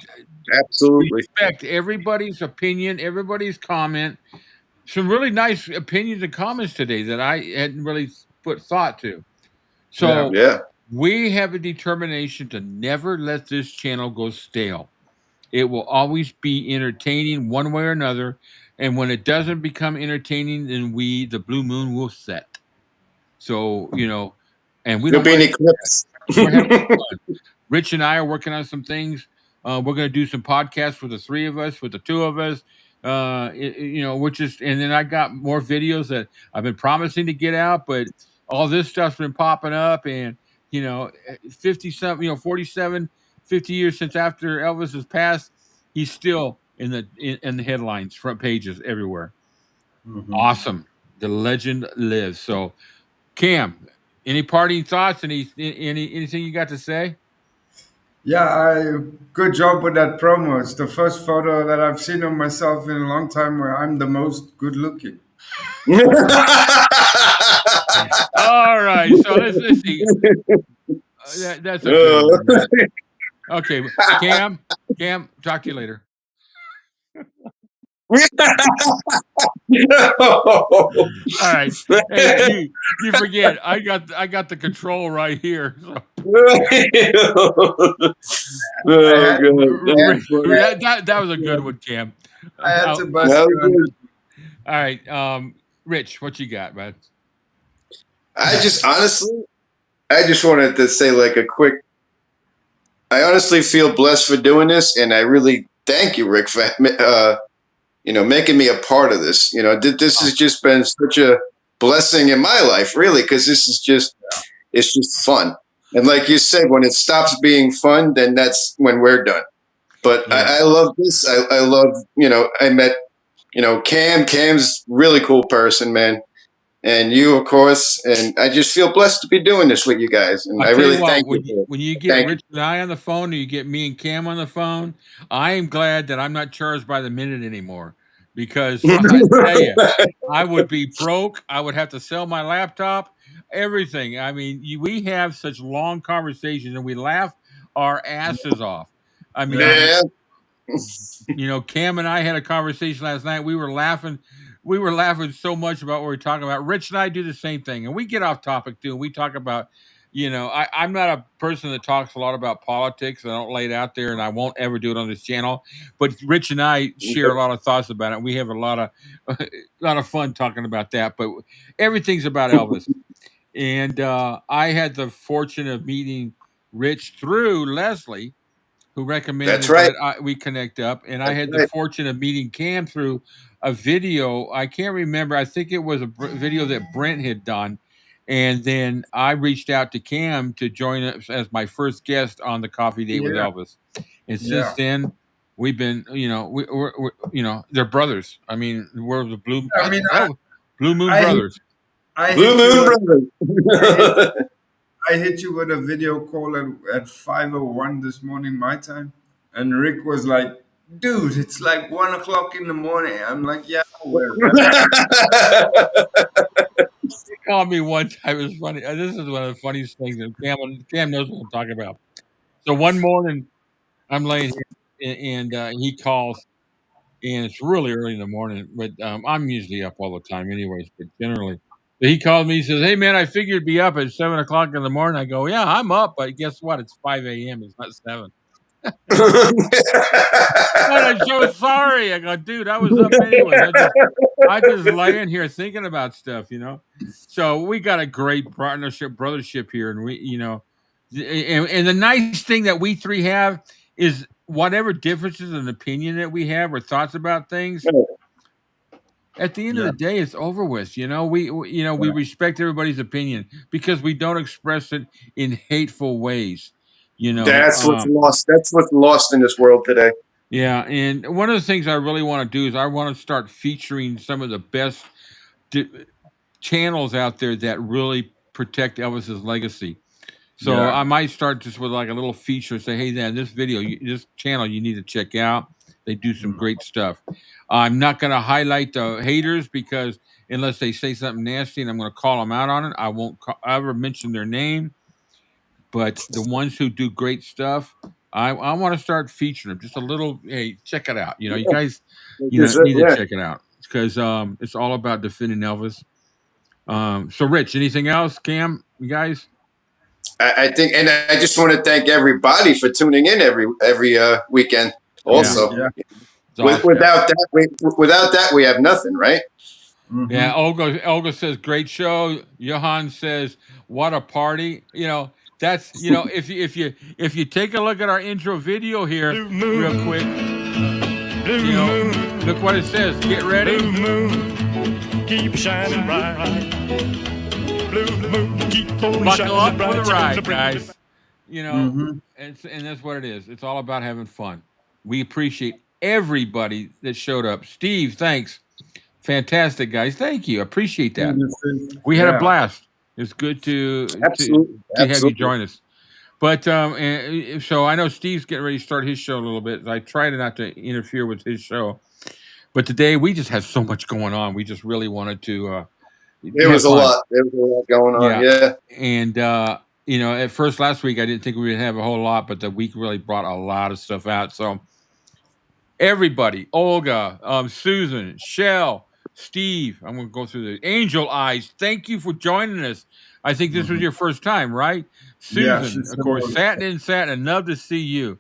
Speaker 2: absolutely
Speaker 1: respect everybody's opinion, everybody's comment. Some really nice opinions and comments today that I hadn't really put thought to. So we have a determination to never let this channel go stale. It will always be entertaining one way or another. And when it doesn't become entertaining, then the blue moon will set. So, and we don't
Speaker 2: be an eclipse.
Speaker 1: We're having fun. Rich and I are working on some things. We're going to do some podcasts with the three of us, with the two of us. And then I got more videos that I've been promising to get out, but all this stuff's been popping up, and 47, 50 years since after Elvis has passed, he's still in the headlines, front pages everywhere. Awesome. The legend lives. So, Cam, any parting thoughts? Anything you got to say?
Speaker 6: Yeah, good job with that promo. It's the first photo that I've seen of myself in a long time where I'm the most good looking.
Speaker 1: All right, so let's see. That's a good one. Okay, Cam, talk to you later. All right. Hey, you forget. I got the control right here. So. That was a good one, Cam.
Speaker 6: I had to bust
Speaker 1: all right, Rich, what you got, man?
Speaker 2: I just wanted to say like a quick. I honestly feel blessed for doing this, and I really thank you, Rick, for making me a part of this. This has just been such a blessing in my life, really, because this is it's just fun. And like you said, when it stops being fun, then that's when we're done. But I love this. I love, I met, Cam's a really cool person, man. And you, of course, and I just feel blessed to be doing this with you guys. And I really thank you.
Speaker 1: When you get Rich and I on the phone, or you get me and Cam on the phone, I am glad that I'm not charged by the minute anymore. Because I tell you, I would be broke. I would have to sell my laptop, everything. I mean, we have such long conversations, and we laugh our asses off. I mean, Cam and I had a conversation last night. We were laughing. We were laughing so much about what we're talking about. Rich and I do the same thing, and we get off topic too. And we talk about, I'm not a person that talks a lot about politics. I don't lay it out there, and I won't ever do it on this channel. But Rich and I share a lot of thoughts about it. We have a lot of fun talking about that. But everything's about Elvis. And I had the fortune of meeting Rich through Lesley, who recommended that we connect up. And I had the fortune of meeting Cam through a video. I can't remember. I think it was a video that Brent had done. And then I reached out to Cam to join us as my first guest on the Coffee Date with Elvis. And since then, we've been, we're they're brothers. I mean, we're the Blue Moon Brothers.
Speaker 2: Blue Moon Brothers.
Speaker 6: I hit you with a video call at 5:01 this morning, my time. And Rick was like, dude, it's like 1 o'clock in the morning. I'm like, yeah.
Speaker 1: He called me one time. It was funny. This is one of the funniest things. And Cam knows what I'm talking about. So one morning, I'm laying here, and he calls, and it's really early in the morning. But I'm usually up all the time anyways, but generally. But he called me. He says, hey, man, I figured you'd be up at 7 o'clock in the morning. I go, yeah, I'm up. But guess what? It's 5 a.m. It's not 7. I'm so sorry. I go, dude, I was up anyway. I just laying here thinking about stuff, you know. So we got a great partnership, brothership here, and and the nice thing that we three have is whatever differences in opinion that we have or thoughts about things. At the end of the day, it's over with. You know, we respect everybody's opinion because we don't express it in hateful ways. You know,
Speaker 2: That's what's lost. That's what's lost in this world today.
Speaker 1: yeah, and one of the things I really want to do is I want to start featuring some of the best channels out there that really protect Elvis's legacy. So I might start just with like a little feature, say, hey, Dan, this channel you need to check out. They do some great stuff. I'm not going to highlight the haters because unless they say something nasty and I'm going to call them out on it, I won't ever mention their name. But the ones who do great stuff, I want to start featuring them. Just a little, hey, check it out. You know, you guys, need to check it out because it's all about defending Elvis. So, Rich, anything else, Cam, you guys?
Speaker 2: I think, and I just want to thank everybody for tuning in every weekend. Also, without that, we have nothing, right?
Speaker 1: Mm-hmm. Yeah, Olga says great show. Johan says what a party. You know, that's if you take a look at our intro video here real quick, look what it says. Get ready.
Speaker 5: Blue moon, keep shining bright. Blue moon, keep on
Speaker 1: Buckle up
Speaker 5: shining bright.
Speaker 1: for the ride, guys. You know, and that's what it is. It's all about having fun. We appreciate everybody that showed up. Steve, thanks. Fantastic, guys. Thank you. Appreciate that. We had a blast. It's good to have you join us. But so I know Steve's getting ready to start his show a little bit. I tried not to interfere with his show. But today we just had so much going on. We just really wanted to
Speaker 2: There was a lot going on, yeah.
Speaker 1: And at first last week I didn't think we would have a whole lot, but the week really brought a lot of stuff out. So everybody, Olga, Susan, Shell, Steve, I'm going to go through the Angel Eyes. Thank you for joining us. I think this was your first time, right? Susan, of course, Satin, love to see you.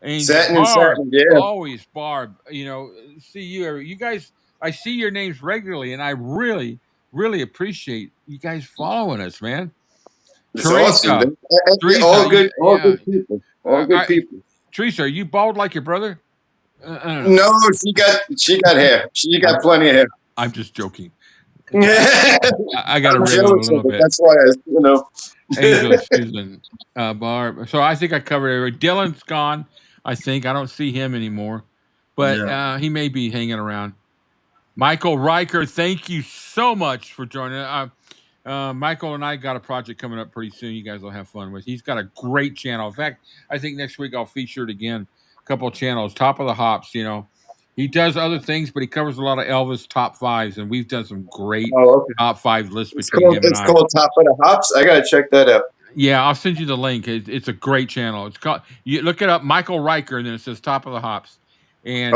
Speaker 1: Angel, Barb, always Barb, see you. You guys, I see your names regularly, and I really, really appreciate you guys following us, man.
Speaker 2: It's awesome. Teresa, all good people. All good people.
Speaker 1: Teresa, are you bald like your brother?
Speaker 2: No, she got hair. She got plenty of hair.
Speaker 1: I'm just joking. I got to rip a little bit.
Speaker 2: That's why
Speaker 1: Angel, Susan, Barb. So I think I covered everything. Dylan's gone. I think I don't see him anymore, but he may be hanging around. Michael Riker, thank you so much for joining. Michael and I got a project coming up pretty soon. You guys will have fun with. He's got a great channel. In fact, I think next week I'll feature it again. A couple of channels, Top of the Hops. He does other things, but he covers a lot of Elvis top fives, and we've done some great top 5 lists between him and I.
Speaker 2: It's called Top of the Hops. I gotta check that out.
Speaker 1: Yeah, I'll send you the link. It's a great channel. It's called. You look it up, Michael Riker, and then it says Top of the Hops. And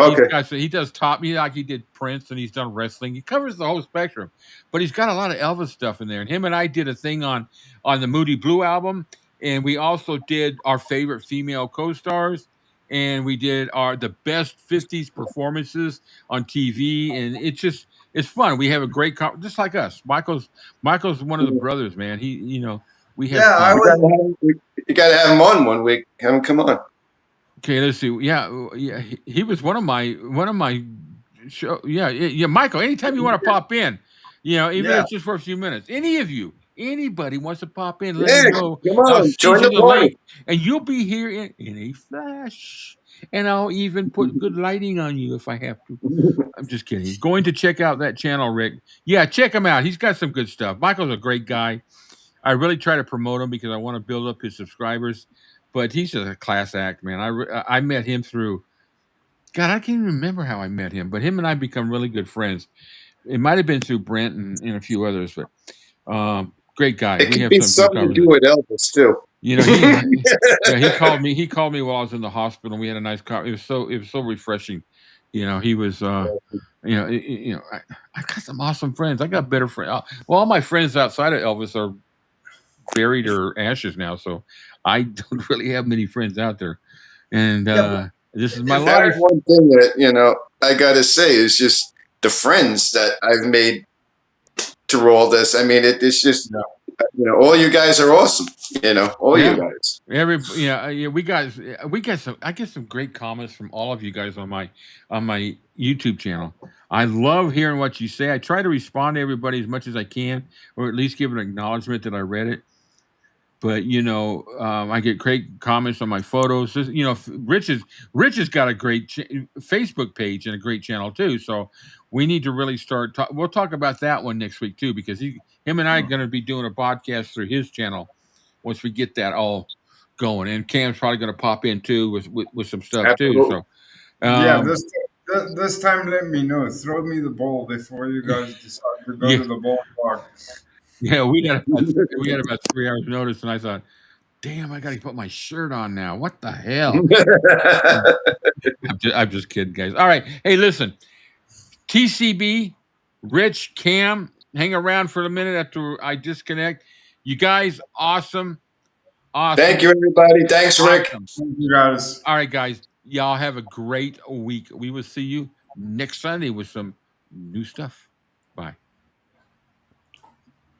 Speaker 1: he does top. He did Prince, and he's done wrestling. He covers the whole spectrum, but he's got a lot of Elvis stuff in there. And him and I did a thing on the Moody Blue album, and we also did our favorite female co-stars, and we did the best 50s performances on TV, and it's fun. We have a great just like us. Michael's one of the brothers, man. We have.
Speaker 2: You got to have him on one week. Have him come on.
Speaker 1: Okay, let's see. Yeah, he was one of my show. Yeah, Michael. Anytime you want to pop in, even if it's just for a few minutes. Anybody wants to pop in, let me know.
Speaker 2: Come on, join the party.
Speaker 1: And you'll be here in a flash. And I'll even put good lighting on you if I have to. I'm just kidding. Going to check out that channel, Rick. Yeah, check him out. He's got some good stuff. Michael's a great guy. I really try to promote him because I want to build up his subscribers. But he's just a class act, man. I met him through. God, I can't even remember how I met him. But him and I become really good friends. It might have been through Brent and a few others, but great guy.
Speaker 2: It could be something to do with Elvis too.
Speaker 1: He called me. He called me while I was in the hospital. And we had a nice car. It was so refreshing. He was. I got some awesome friends. I got better friends. Well, all my friends outside of Elvis are buried or ashes now, so I don't really have many friends out there. And this is my
Speaker 2: That's
Speaker 1: life.
Speaker 2: one thing that I gotta say is just the friends that I've made through all this. I mean, it's just all you guys are awesome. All you guys.
Speaker 1: We got some. I get some great comments from all of you guys on my YouTube channel. I love hearing what you say. I try to respond to everybody as much as I can, or at least give an acknowledgement that I read it. But I get great comments on my photos. Rich has got a great Facebook page and a great channel too. So we need to really start. We'll talk about that one next week too, because him and I are going to be doing a podcast through his channel once we get that all going. And Cam's probably going to pop in too with some stuff
Speaker 2: Absolutely.
Speaker 1: too. So
Speaker 6: this time let me know. Throw me the ball before you guys decide to go to the ballpark.
Speaker 1: Yeah, we got about 3 hours notice, and I thought, damn, I got to put my shirt on now. What the hell? I'm just kidding, guys. All right. Hey, listen. TCB, Rich, Cam, hang around for a minute after I disconnect. You guys, awesome.
Speaker 2: Thank you, everybody. Thanks, Rick.
Speaker 1: Awesome.
Speaker 6: Thank you, guys.
Speaker 1: All right, guys. Y'all have a great week. We will see you next Sunday with some new stuff.